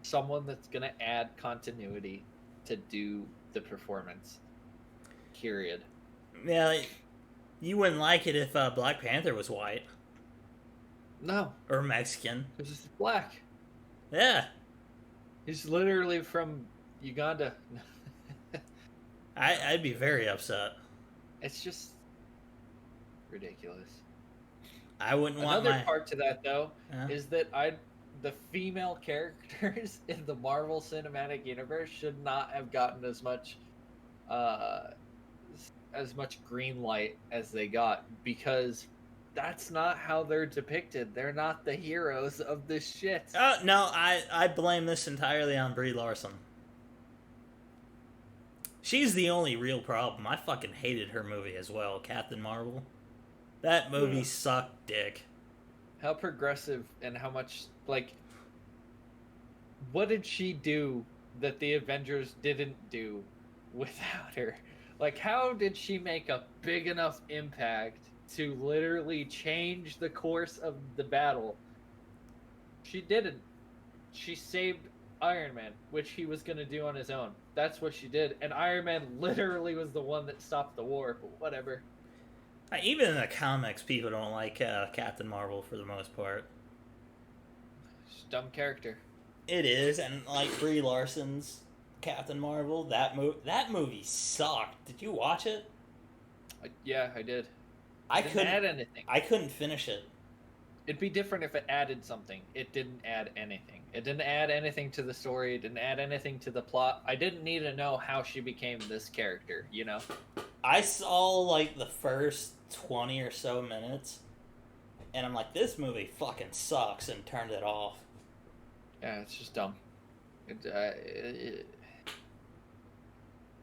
someone that's gonna add continuity to do the performance. Period. Yeah, you wouldn't like it if Black Panther was white. No. Or Mexican. Because he's black. Yeah. He's literally from Uganda. I'd be very upset. It's just ridiculous. I wouldn't want Another part to that, though, is that the female characters in the Marvel Cinematic Universe should not have gotten as much green light as they got, because that's not how they're depicted. They're not the heroes of this shit. No, I blame this entirely on Brie Larson. She's the only real problem. I fucking hated her movie as well, Captain Marvel. That movie sucked dick. How progressive and how much, like, what did she do that the Avengers didn't do without her? Like, how did she make a big enough impact to literally change the course of the battle? She didn't. She saved Iron Man, which he was going to do on his own. That's what she did. And Iron Man literally was the one that stopped the war, but whatever. Even in the comics, people don't like Captain Marvel for the most part. She's a dumb character. It is, and like Brie Larson's Captain Marvel, that movie sucked. Did you watch it? Yeah, I did. I couldn't add anything. I couldn't finish it. It'd be different if it added something. It didn't add anything. It didn't add anything to the story. It didn't add anything to the plot. I didn't need to know how she became this character, you know? I saw, like, the first 20 or so minutes, and I'm like, this movie fucking sucks, and turned it off. Yeah, it's just dumb.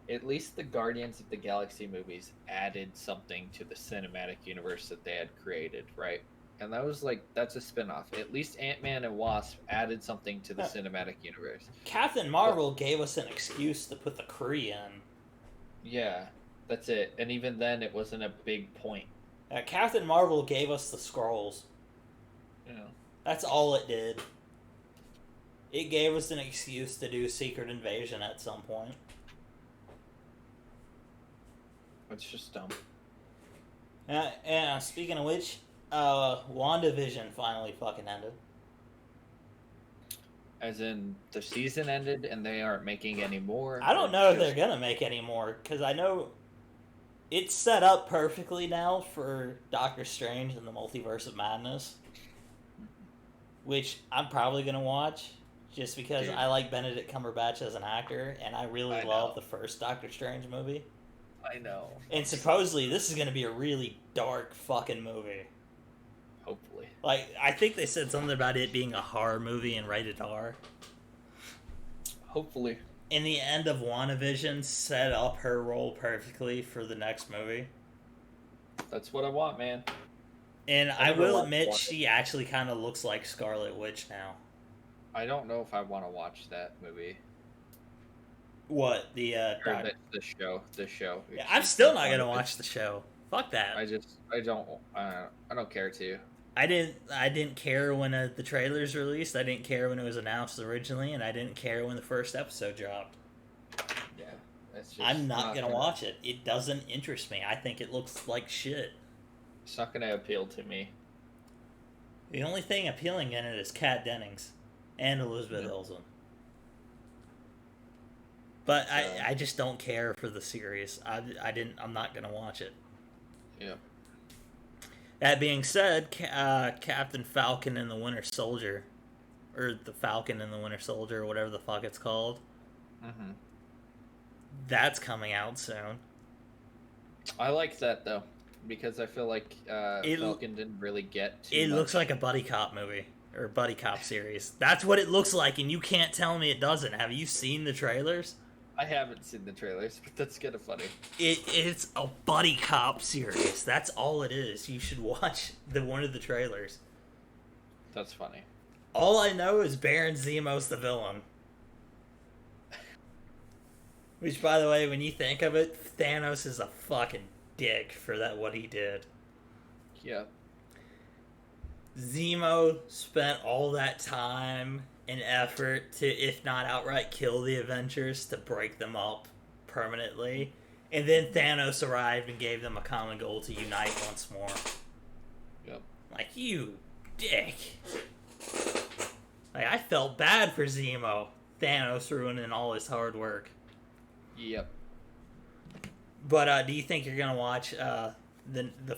At least the Guardians of the Galaxy movies added something to the cinematic universe that they had created, right? And that's a spin-off. At least Ant-Man and Wasp added something to the cinematic universe. Captain Marvel gave us an excuse to put the Kree in. Yeah, that's it. And even then, it wasn't a big point. Captain Marvel gave us the Skrulls. Yeah. That's all it did. It gave us an excuse to do Secret Invasion at some point. It's just dumb. And speaking of which, Wanda Vision finally fucking ended. As in, the season ended and they aren't making any more? I don't know if they're gonna make any more, because I know it's set up perfectly now for Doctor Strange and the Multiverse of Madness, which I'm probably gonna watch, just because I like Benedict Cumberbatch as an actor, and I really love the first Doctor Strange movie. I know. And supposedly this is gonna be a really dark fucking movie. Hopefully. Like, I think they said something about it being a horror movie and rated R. Hopefully. In the end of WandaVision set up her role perfectly for the next movie. That's what I want, man. And I will admit, she actually kind of looks like Scarlet Witch now. I don't know if I want to watch that movie. What? The show. The show. Yeah, I'm still not gonna watch the show. Fuck that. I don't care to. I didn't care when the trailers released. I didn't care when it was announced originally, and I didn't care when the first episode dropped. Yeah, that's just. I'm not gonna watch it. It doesn't interest me. I think it looks like shit. It's not gonna appeal to me. The only thing appealing in it is Kat Dennings and Elizabeth Olsen. But I just don't care for the series. I'm not gonna watch it. Yeah. That being said, Captain Falcon and the Winter Soldier, or the Falcon and the Winter Soldier, or whatever the fuck it's called, that's coming out soon. I like that though, because I feel like Falcon didn't really get too much. Looks like a buddy cop movie or buddy cop series. That's what it looks like, and you can't tell me it doesn't. Have you seen the trailers? I haven't seen the trailers, but that's kind of funny. It's a buddy cop series. That's all it is. You should watch one of the trailers. That's funny. All I know is Baron Zemo's the villain. Which, by the way, when you think of it, Thanos is a fucking dick for what he did. Yeah. Zemo spent all that time and effort to, if not outright kill the Avengers, to break them up permanently. And then Thanos arrived and gave them a common goal to unite once more. Yep. Like, you dick. Like, I felt bad for Zemo. Thanos ruining all his hard work. Yep. But do you think you're gonna watch the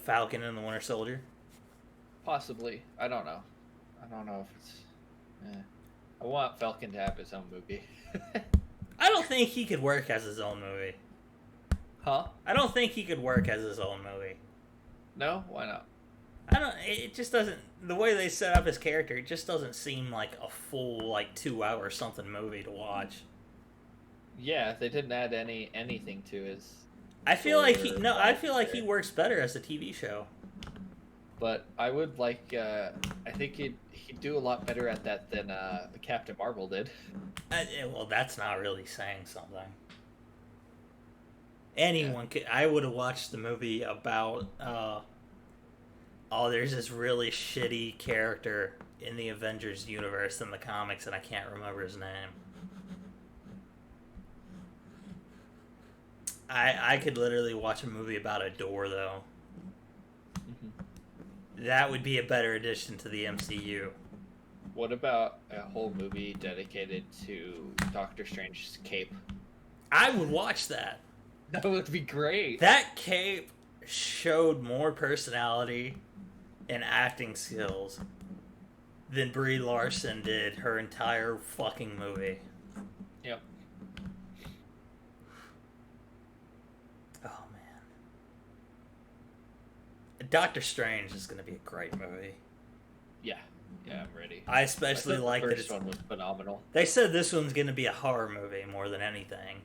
Falcon and the Winter Soldier? Possibly. I don't know. I don't know if it's. I want Falcon to have his own movie. I don't think he could work as his own movie. Huh? I don't think he could work as his own movie. No? Why not? I don't. It just doesn't. The way they set up his character, it just doesn't seem like a full 2 hour something movie to watch. Yeah, they didn't add anything to his. I feel like he I feel like he works better as a TV show. But I would like. I think he'd do a lot better at that than Captain Marvel did. Well, that's not really saying something. Anyone could. I would have watched the movie about. There's this really shitty character in the Avengers universe in the comics, and I can't remember his name. I could literally watch a movie about a door, though. Mm-hmm. That would be a better addition to the MCU. What about a whole movie dedicated to Doctor Strange's cape? I would watch that. That would be great. That cape showed more personality and acting skills than Brie Larson did her entire fucking movie. Yep. Oh, man. Doctor Strange is going to be a great movie. Yeah. Yeah, I'm ready. I especially like that the first one was phenomenal. They said this one's going to be a horror movie more than anything.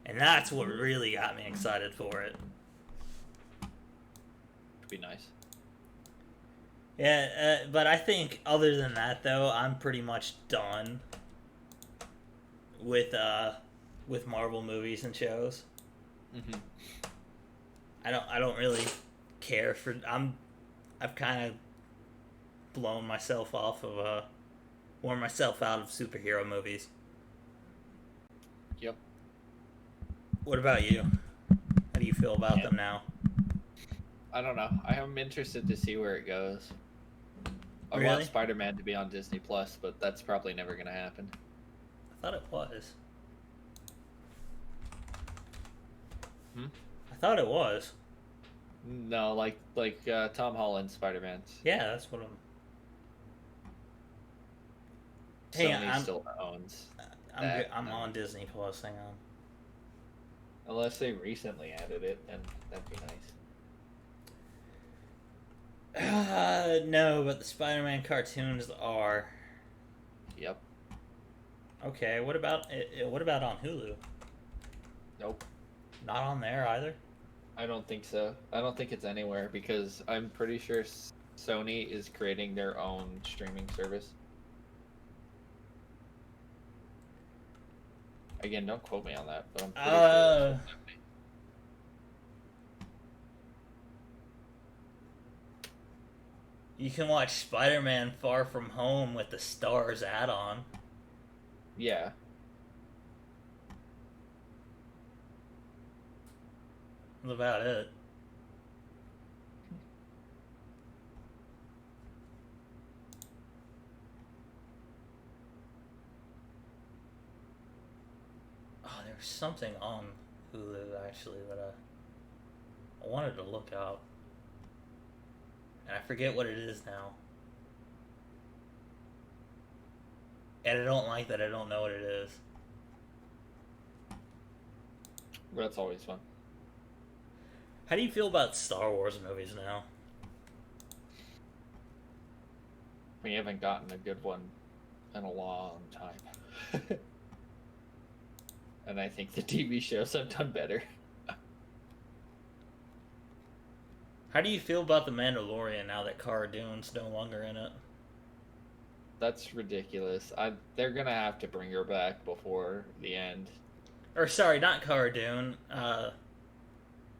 And that's what really got me excited for it. Could be nice. Yeah, but I think other than that, though, I'm pretty much done with Marvel movies and shows. Mm-hmm. I don't really care for. I've kind of blown myself off of worn myself out of superhero movies. Yep. What about you? How do you feel about them now? I don't know. I am interested to see where it goes. I Really? want Spider-Man to be on Disney Plus, but that's probably never going to happen. I thought it was. I thought it was. No, like Tom Holland Spider-Man's. Yeah, that's what I'm. Sony still owns. I'm on Disney Plus. Hang on. Unless they recently added it, then that'd be nice. No, but the Spider-Man cartoons are. Yep. Okay, what about on Hulu? Nope. Not on there either? I don't think so. I don't think it's anywhere because I'm pretty sure Sony is creating their own streaming service. Again, don't quote me on that, but I'm pretty sure that's what's happening. You can watch Spider-Man Far From Home with the Stars add-on. Yeah. That's about it. Oh, there was something on Hulu actually that I wanted to look up. And I forget what it is now. And I don't like that I don't know what it is. That's always fun. How do you feel about Star Wars movies now? We haven't gotten a good one in a long time. And I think the TV shows have done better. How do you feel about The Mandalorian now that Cara Dune's no longer in it? That's ridiculous. They're gonna have to bring her back before the end. Or sorry, not Cara Dune.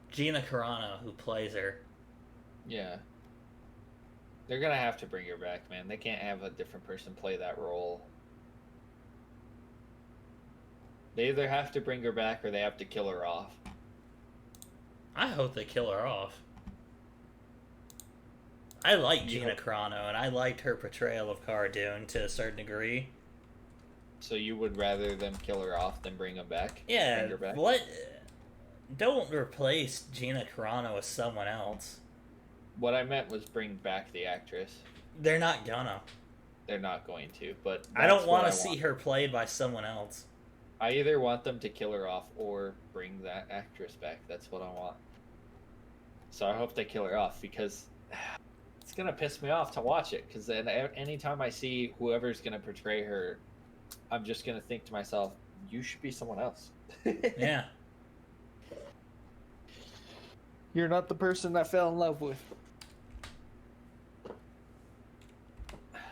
Gina Carano, who plays her. Yeah. They're gonna have to bring her back, man. They can't have a different person play that role. They either have to bring her back or they have to kill her off. I hope they kill her off. I like Gina Carano, and I liked her portrayal of Cara Dune to a certain degree. So you would rather them kill her off than bring them back? Yeah, bring her back? What? Don't replace Gina Carano with someone else. What I meant was bring back the actress. They're not gonna. They're not going to, but I don't want to see her played by someone else. I either want them to kill her off or bring that actress back. That's what I want. So I hope they kill her off, because it's going to piss me off to watch it, because then anytime I see whoever's going to portray her, I'm just going to think to myself, you should be someone else. Yeah. You're not the person I fell in love with. Anyway.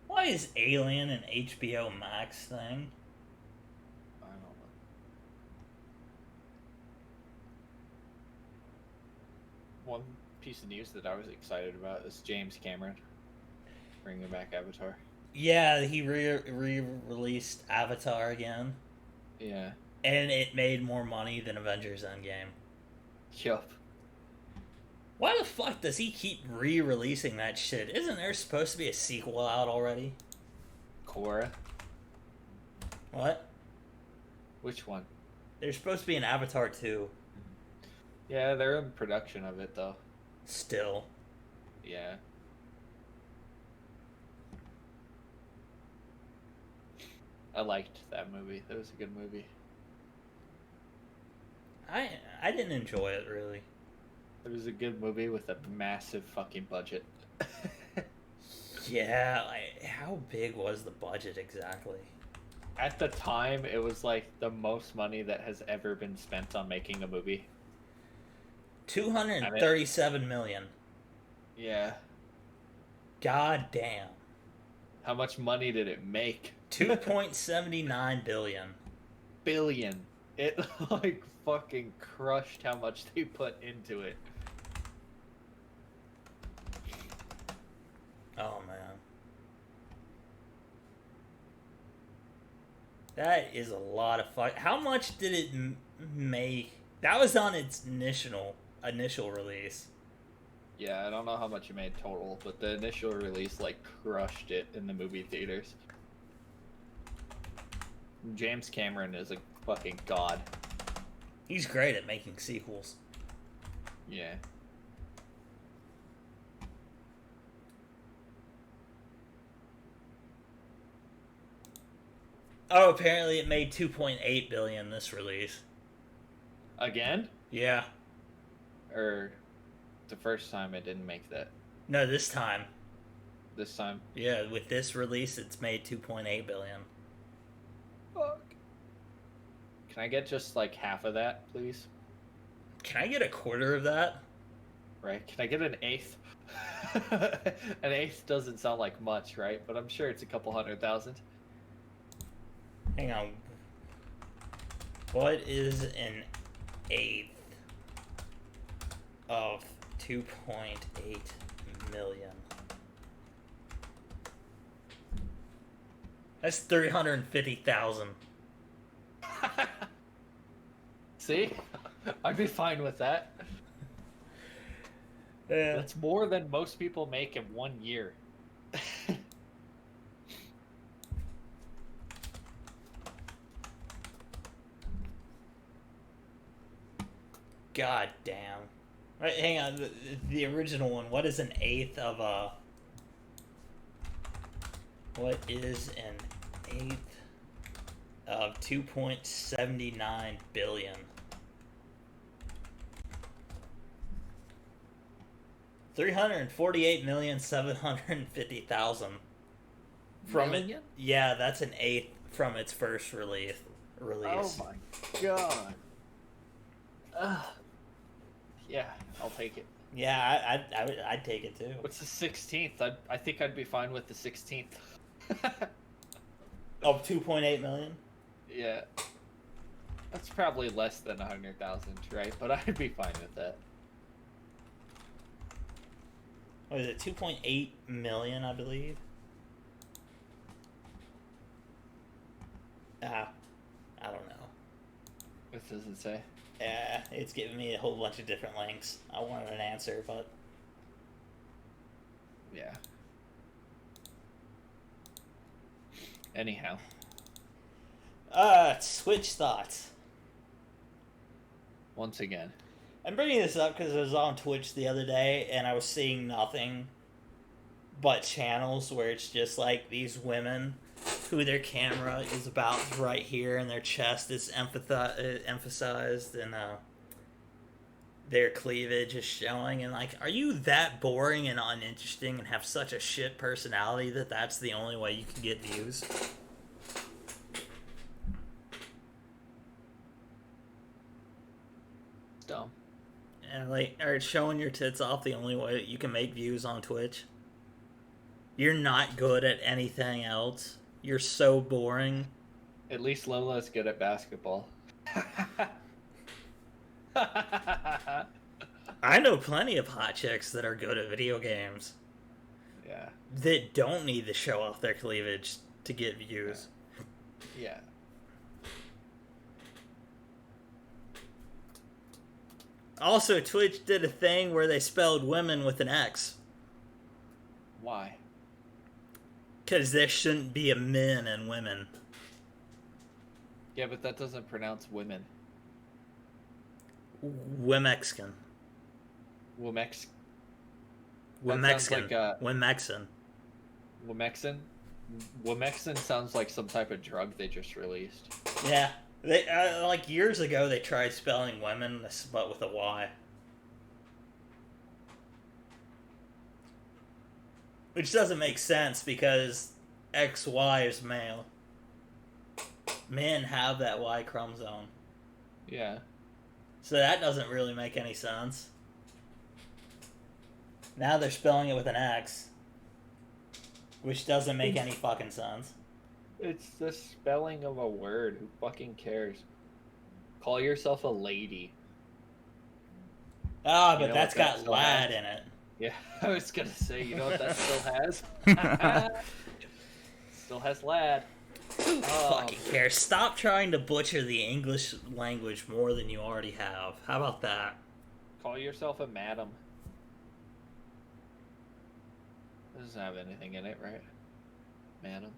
Why is Alien an HBO Max thing? I don't know. One piece of news that I was excited about is James Cameron bringing back Avatar. Yeah, he re-released Avatar again. Yeah. And it made more money than Avengers Endgame. Yup. Why the fuck does he keep re-releasing that shit? Isn't there supposed to be a sequel out already? Korra? What? Which one? There's supposed to be an Avatar 2. Yeah, they're in production of it, though. Still. Yeah. I liked that movie. That was a good movie. I didn't enjoy it, really. It was a good movie with a massive fucking budget. Yeah, how big was the budget exactly? At the time, it was like the most money that has ever been spent on making a movie. 237 million. Yeah. God damn. How much money did it make? 2.79 billion. Billion. It like fucking crushed how much they put into it. Oh man. That is a lot of fuck. How much did it make? That was on its initial release. Yeah, I don't know how much it made total, but the initial release like crushed it in the movie theaters. James Cameron is a fucking god. He's great at making sequels. Yeah. Oh, apparently it made 2.8 billion this release. Again? Yeah. Or the first time it didn't make that. No, this time. This time? Yeah, with this release it's made 2.8 billion. Fuck. Can I get just like half of that, please? Can I get a quarter of that? Right? Can I get an eighth? An eighth doesn't sound like much, right? But I'm sure it's a couple 100,000. Hang on. What is an eighth of 2.8 million? That's 350,000. See? I'd be fine with that. Yeah. That's more than most people make in 1 year. God damn. Right, hang on. The original one. What is an eighth of a... What is an eighth of 2.79 billion? 348,750,000. From Million? it, yeah, that's an eighth from its first release. Oh my god. Yeah, I'll take it. Yeah, I'd take it too. What's the 16th? I think I'd be fine with the 16th. Oh, 2.8 million? Yeah. That's probably less than 100,000, right? But I'd be fine with that. What is it, 2.8 million, I believe? I don't know. What does it say? Yeah, it's giving me a whole bunch of different links. I wanted an answer, but... Yeah. Anyhow. Switch thoughts. Once again. I'm bringing this up because I was on Twitch the other day, and I was seeing nothing but channels where it's just like these women who their camera is about right here and their chest is emphasized and their cleavage is showing, and like, are you that boring and uninteresting and have such a shit personality that that's the only way you can get views? Dumb. And like, are showing your tits off the only way that you can make views on Twitch? You're not good at anything else. You're so boring. At least Lola's good at basketball. I know plenty of hot chicks that are good at video games. Yeah. That don't need to show off their cleavage to get views. Yeah. Also, Twitch did a thing where they spelled women with an X. Why? Because there shouldn't be a men and women. Yeah, but that doesn't pronounce women. Womexican. Womex. Womexican. Like Womexican. Womexin? Womexin sounds like some type of drug they just released. Yeah. They like years ago they tried spelling women, but with a Y. Which doesn't make sense because XY is male. Men have that Y chromosome. Yeah. So that doesn't really make any sense. Now they're spelling it with an X. Which doesn't make any fucking sense. It's the spelling of a word. Who fucking cares? Call yourself a lady. Ah, but that's got lad in it. Yeah, I was gonna say, you know what that still has? Still has lad. Who fucking cares? Stop trying to butcher the English language more than you already have. How about that? Call yourself a madam. It doesn't have anything in it, right? Madam.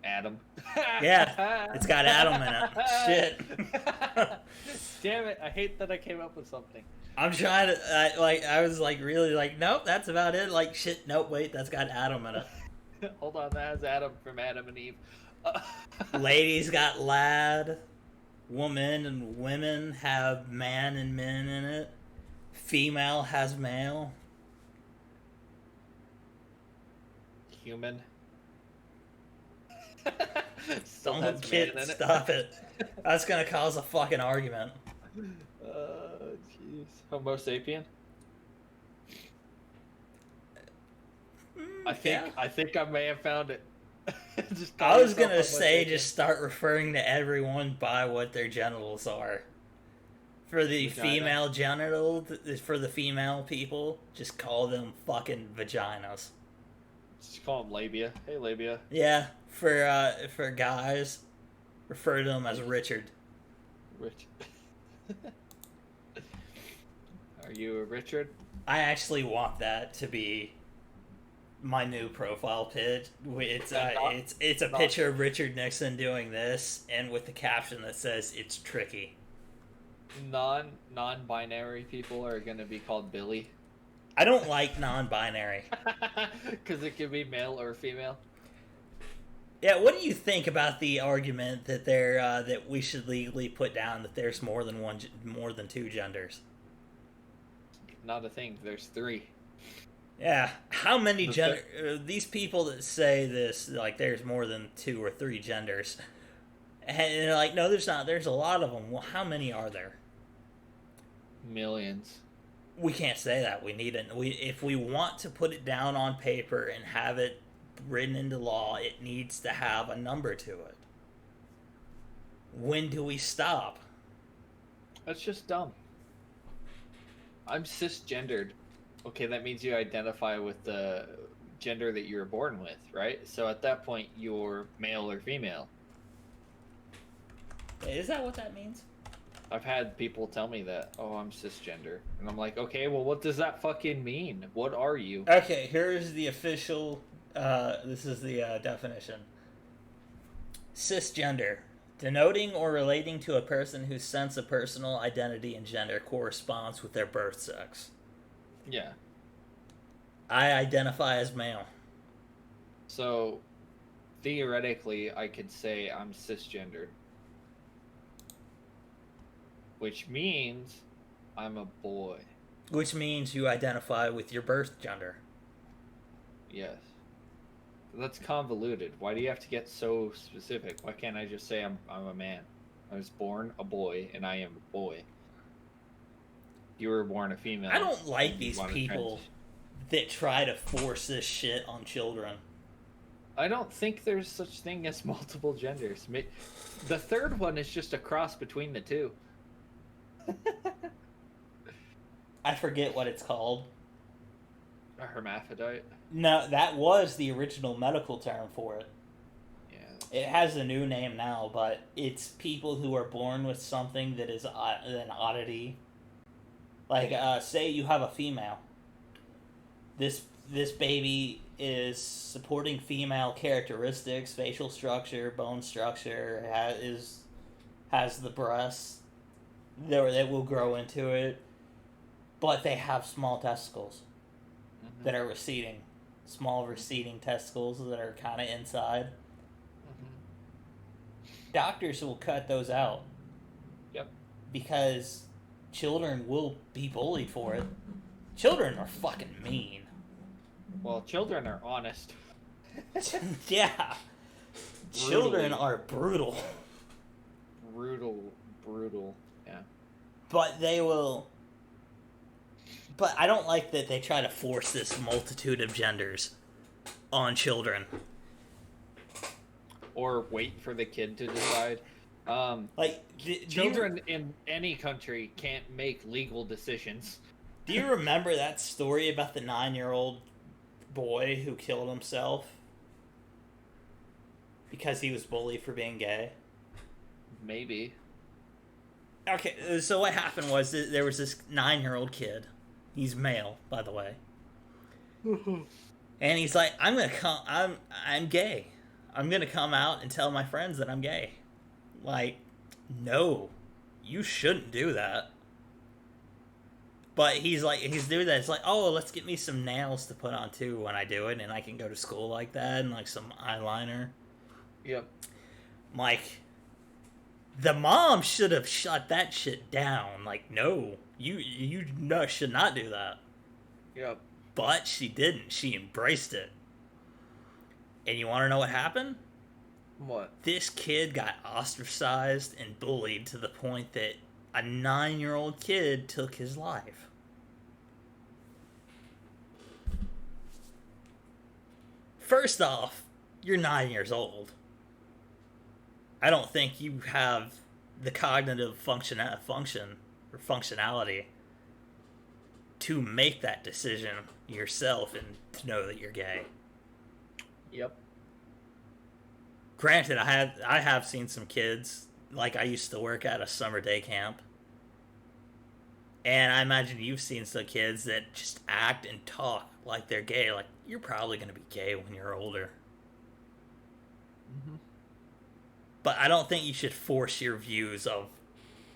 Adam. Yeah, it's got Adam in it. Shit. Damn it! I hate that I came up with something. I'm trying to I was like really like, nope, that's about it. Like, shit, nope, wait, that's got Adam in it. Hold on, that has Adam from Adam and Eve. Ladies got lad. Woman and women have man and men in it. Female has male. Human. Don't kid, stop it. That's gonna cause a fucking argument. Jeez. Homo sapien? I think I may have found it. I was gonna say just start referring to everyone by what their genitals are. For the female genital, for the female people, just call them fucking vaginas. Just call them labia. Hey, labia. Yeah, for guys, refer to them as Richard. Rich. Are you a Richard? I actually want that to be my new profile pitch. It's a picture of Richard Nixon doing this, and with the caption that says "It's tricky." Non-binary people are gonna be called Billy. I don't like non-binary. Because it could be male or female. Yeah, what do you think about the argument that that we should legally put down that there's more than two genders? Not a thing. There's three. Yeah, how many these people that say this, like there's more than two or three genders, and they're like, no, there's not. There's a lot of them. Well, how many are there? Millions. We can't say that. We need it. If we want to put it down on paper and have it written into law, it needs to have a number to it. When do we stop? That's just dumb. I'm cisgendered. Okay, that means you identify with the gender that you were born with, right? So at that point, you're male or female. Is that what that means? I've had people tell me that, oh, I'm cisgender. And I'm like, okay, well, what does that fucking mean? What are you? Okay, here's the official, this is the definition. Cisgender, denoting or relating to a person whose sense of personal identity and gender corresponds with their birth sex. Yeah. I identify as male. So, theoretically, I could say I'm cisgendered. Which means I'm a boy. Which means you identify with your birth gender. Yes. That's convoluted. Why do you have to get so specific? Why can't I just say I'm a man? I was born a boy, and I am a boy. You were born a female. I don't like these people that try to force this shit on children. I don't think there's such thing as multiple genders. The third one is just a cross between the two. I forget what it's called. A hermaphrodite? No, that was the original medical term for it. Yeah. It has a new name now, but it's people who are born with something that is an oddity. Like, say you have a female. This baby is supporting female characteristics, facial structure, bone structure, has the breasts that will grow into it, but they have small testicles that are receding. Small receding testicles that are kind of inside. Doctors will cut those out. Yep. Because children will be bullied for it. Children are fucking mean. Well, children are honest. Yeah. Children are brutal. Brutal. Yeah. But they will... But I don't like that they try to force this multitude of genders on children. Or wait for the kid to decide. Children in any country can't make legal decisions. Do you remember that story about the 9-year-old boy who killed himself because he was bullied for being gay? Maybe. Okay, so what happened was there was this 9-year-old kid. He's male, by the way. And he's like, I'm gay. I'm gonna come out and tell my friends that I'm gay. Like, no, you shouldn't do that. But he's doing that. It's like, oh, let's get me some nails to put on too when I do it, and I can go to school like that, and like some eyeliner. Yep. Like, the mom should have shut that shit down. Like, no, you should not do that. Yep. But she didn't. She embraced it. And you want to know what happened? What? This kid got ostracized and bullied to the point that a 9-year-old kid took his life. First off, you're 9 years old. I don't think you have the cognitive functionality to make that decision yourself and to know that you're gay. Yep. Granted, I have seen some kids, like I used to work at a summer day camp, and I imagine you've seen some kids that just act and talk like they're gay. Like, you're probably going to be gay when you're older. Mm-hmm. But I don't think you should force your views of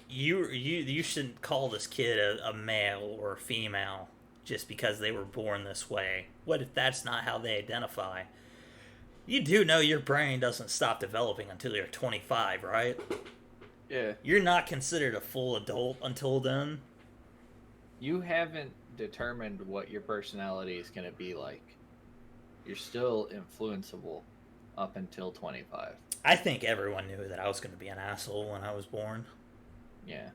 you shouldn't call this kid a male or a female just because they were born this way. What if that's not how they identify? You do know your brain doesn't stop developing until you're 25, right? Yeah. You're not considered a full adult until then. You haven't determined what your personality is going to be like. You're still influenceable up until 25. I think everyone knew that I was going to be an asshole when I was born. Yeah.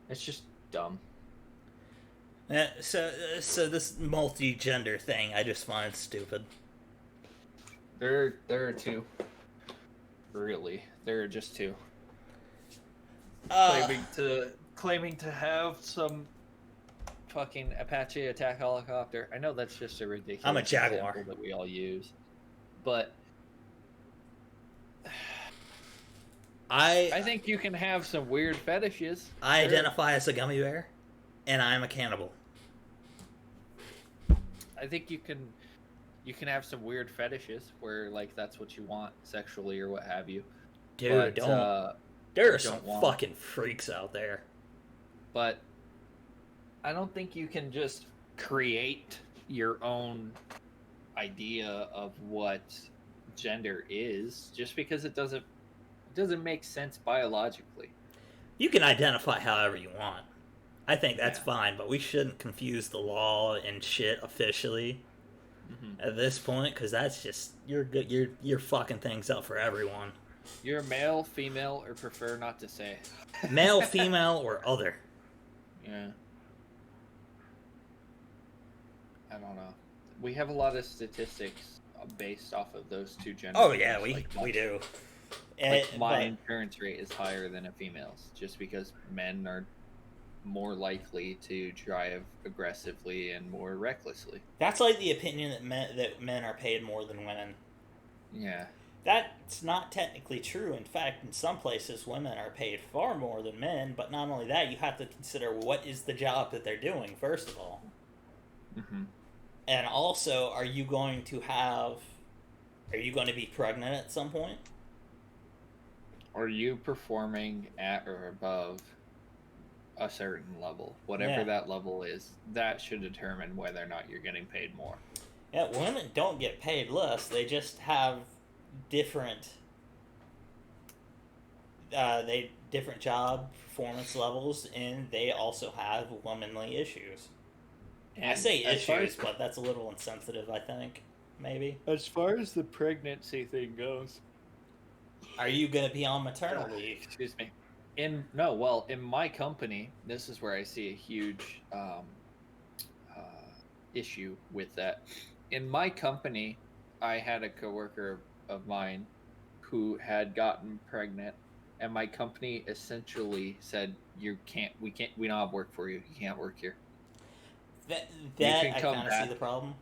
It's just dumb. So this multi-gender thing, I just find stupid. There are two. Really, there are just two. Claiming to have some fucking Apache attack helicopter. I know that's just a ridiculous I'm a Jaguar example that we all use, but I think you can have some weird fetishes. I identify as a gummy bear, and I'm a cannibal. I think you can have some weird fetishes where like that's what you want sexually or what have you. Dude, don't. There are some fucking freaks out there. But I don't think you can just create your own idea of what gender is just because it doesn't make sense biologically. You can identify however you want. I think that's fine, but we shouldn't confuse the law and shit officially at this point, because that's just you're fucking things up for everyone. You're male, female, or prefer not to say. Male, female, or other. Yeah. I don't know. We have a lot of statistics based off of those two genders. Oh yeah, we do. My insurance rate is higher than a female's, just because men are more likely to drive aggressively and more recklessly. That's like the opinion that men are paid more than women. Yeah. That's not technically true. In fact, in some places, women are paid far more than men. But not only that, you have to consider what is the job that they're doing, first of all. Mm-hmm. And also, are you going to be pregnant at some point? Are you performing at or above a certain level? Whatever that level is, that should determine whether or not you're getting paid more. Yeah, women don't get paid less. They just have different different job performance levels, and they also have womanly issues. And I say issues, but that's a little insensitive, I think. Maybe. As far as the pregnancy thing goes, are you going to be on maternal leave? Excuse me. In my company, this is where I see a huge issue with that. In my company, I had a coworker of mine who had gotten pregnant, and my company essentially said, we don't have work for you. You can't work here. I kind of see the problem.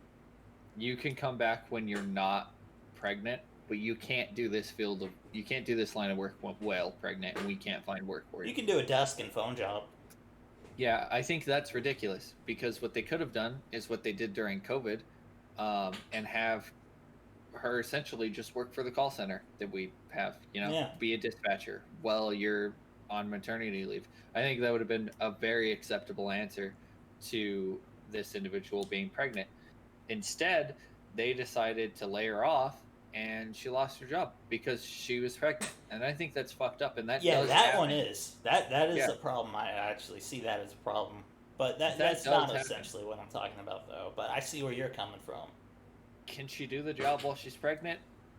You can come back when you're not pregnant, but you can't do this line of work while pregnant, and we can't find work for you. You can do a desk and phone job. Yeah, I think that's ridiculous, because what they could have done is what they did during COVID, and have her essentially just work for the call center that we have, be a dispatcher while you're on maternity leave. I think that would have been a very acceptable answer to this individual being pregnant. Instead, they decided to lay her off, and she lost her job because she was pregnant. And I think that's fucked up. And that one is that is a problem. I actually see that as a problem. But that's not essentially what I'm talking about, though. But I see where you're coming from. Can she do the job while she's pregnant?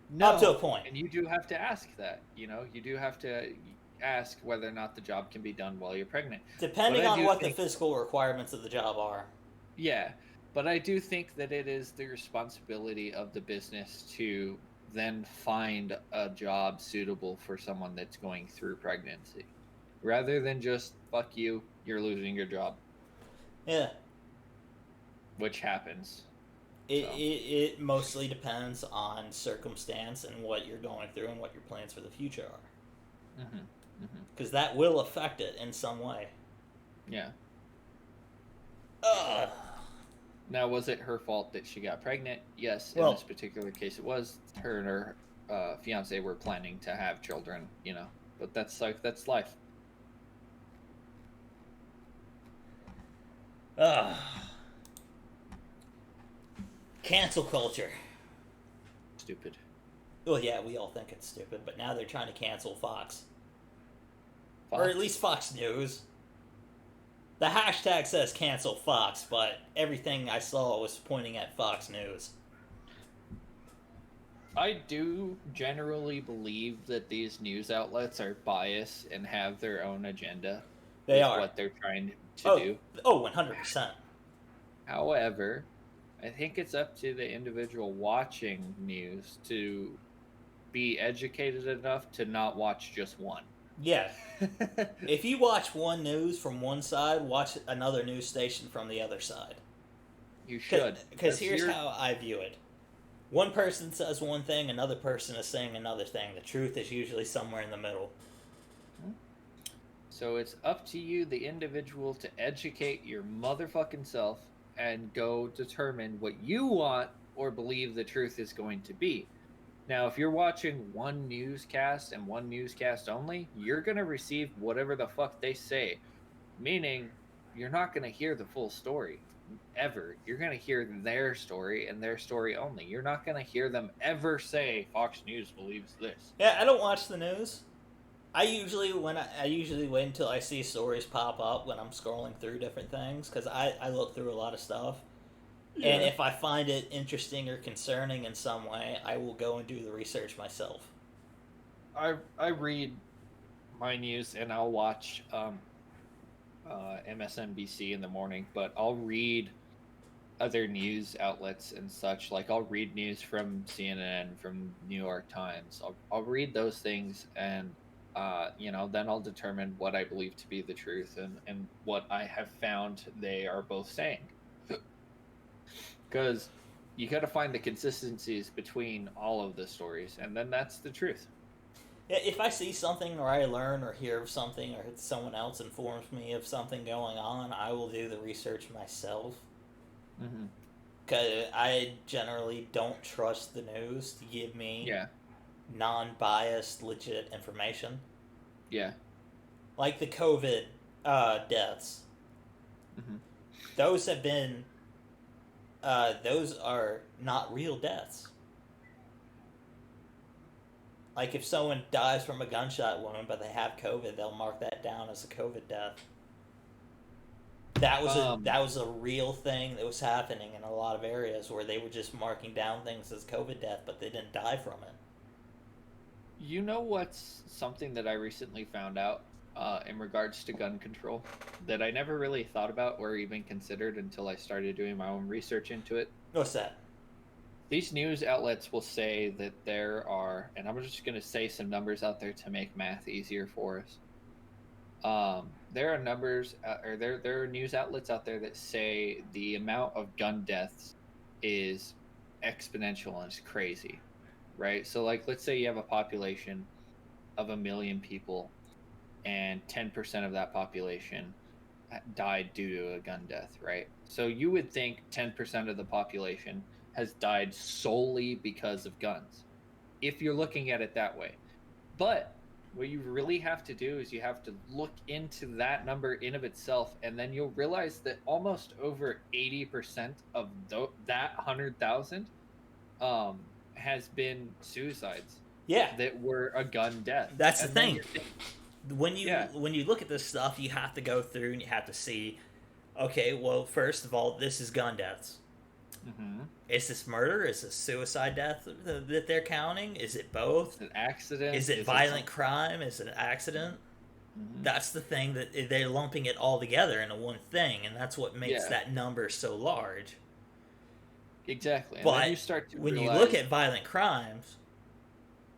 No. Up to a point. And you do have to ask that. You do have to ask whether or not the job can be done while you're pregnant. Depending on what the physical requirements of the job are. Yeah. But I do think that it is the responsibility of the business to then find a job suitable for someone that's going through pregnancy, rather than just, fuck you, you're losing your job. Yeah. Which happens. It mostly depends on circumstance and what you're going through and what your plans for the future are. Because that will affect it in some way. Yeah. Now, was it her fault that she got pregnant? Yes, in this particular case it was. Her and her fiance were planning to have children, but that's life. Cancel culture. Stupid. Well, yeah, we all think it's stupid, but now they're trying to cancel Fox. Or at least Fox News. The hashtag says cancel Fox, but everything I saw was pointing at Fox News. I do generally believe that these news outlets are biased and have their own agenda. They are. What they're trying to do. Oh, 100%. However, I think it's up to the individual watching news to be educated enough to not watch just one. Yeah. If you watch one news from one side, watch another news station from the other side. You should. Because here's how I view it. One person says one thing, another person is saying another thing. The truth is usually somewhere in the middle. So it's up to you, the individual, to educate your motherfucking self and go determine what you want or believe the truth is going to be. Now, if you're watching one newscast and one newscast only, you're going to receive whatever the fuck they say. Meaning, you're not going to hear the full story, ever. You're going to hear their story and their story only. You're not going to hear them ever say, Fox News believes this. Yeah, I don't watch the news. I usually wait until I see stories pop up when I'm scrolling through different things, because I look through a lot of stuff. Yeah. And if I find it interesting or concerning in some way, I will go and do the research myself. I read my news and I'll watch MSNBC in the morning, but I'll read other news outlets and such. Like, I'll read news from CNN, from New York Times. I'll read those things, and then I'll determine what I believe to be the truth and what I have found they are both saying. Because you got to find the consistencies between all of the stories, and then that's the truth. Yeah, if I see something, or I learn or hear of something, or someone else informs me of something going on, I will do the research myself. Because I generally don't trust the news to give me non-biased, legit information. Yeah. Like the COVID deaths. Those have been... those are not real deaths. Like, if someone dies from a gunshot wound but they have COVID, they'll mark that down as a COVID death. That was a real thing that was happening in a lot of areas where they were just marking down things as COVID death, but they didn't die from it. You know what's something that I recently found out in regards to gun control that I never really thought about or even considered until I started doing my own research into it? What's that? These news outlets will say that there are, and I'm just going to say some numbers out there to make math easier for us. There are numbers, or there are news outlets out there that say the amount of gun deaths is exponential and it's crazy, right? So, like, let's say you have a population of 1 million people, and 10% of that population died due to a gun death, right? So you would think 10% of the population has died solely because of guns, if you're looking at it that way. But what you really have to do is you have to look into that number in of itself, and then you'll realize that almost over 80% of that 100,000 has been suicides. Yeah, that were a gun death. That's the thing. When you look at this stuff, you have to go through and you have to see, okay, well, first of all, this is gun deaths. Is this murder? Is this suicide death that they're counting? Is it both? Is it accident? Is it violent crime? Is it an accident? That's the thing, that they're lumping it all together into one thing, and that's what makes that number so large. Exactly. But then you start to when you look at violent crimes,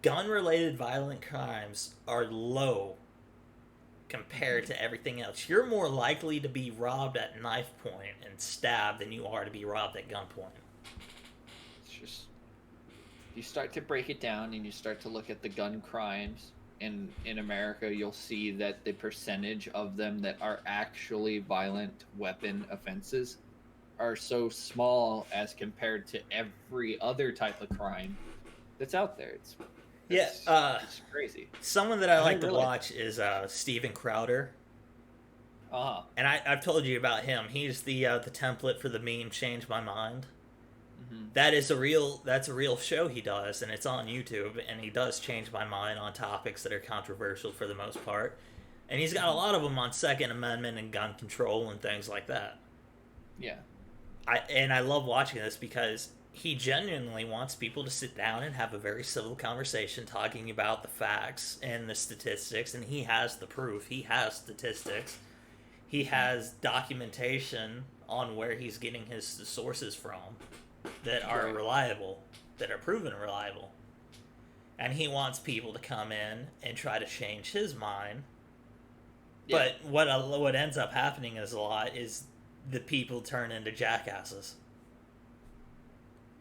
gun-related violent crimes are low compared to everything else. You're more likely to be robbed at knife point and stabbed than you are to be robbed at gunpoint. It's just, you start to break it down and you start to look at the gun crimes in America, you'll see that the percentage of them that are actually violent weapon offenses are so small as compared to every other type of crime that's out there. It's crazy. Someone that I like to watch is Steven Crowder. And I've told you about him. He's the template for the meme "Change My Mind." That's a real show he does, and it's on YouTube. And he does change my mind on topics that are controversial for the most part. And he's got a lot of them on Second Amendment and gun control and things like that. Yeah. I love watching this because he genuinely wants people to sit down and have a very civil conversation talking about the facts and the statistics, and he has the proof. He has statistics. he has documentation on where he's getting his sources from that are reliable, that are proven reliable. And he wants people to come in and try to change his mind. Yeah. But what ends up happening is a lot is the people turn into jackasses.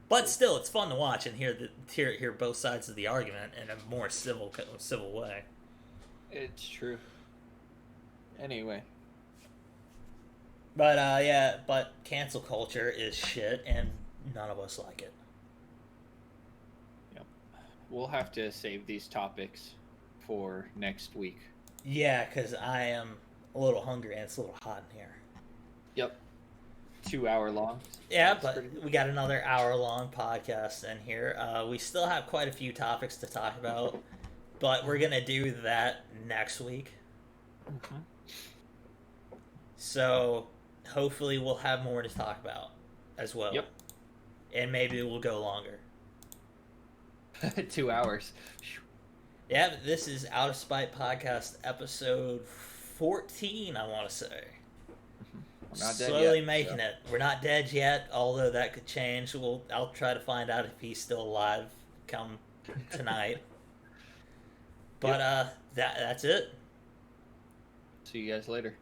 But still, it's fun to watch and hear both sides of the argument in a more civil way. It's true. Anyway. But cancel culture is shit, and none of us like it. Yep. We'll have to save these topics for next week. Yeah, because I am a little hungry and it's a little hot in here. Yep. 2 hour long. Yeah, but we got another hour long podcast in here. We still have quite a few topics to talk about, but we're going to do that next week. Mm-hmm. So hopefully we'll have more to talk about as well. Yep. And maybe we'll go longer. 2 hours. Yeah, but this is Out of Spite Podcast episode 14, I want to say. We're not slowly yet, making it. We're not dead yet, although that could change. I'll try to find out if he's still alive come tonight. But that's it. See you guys later.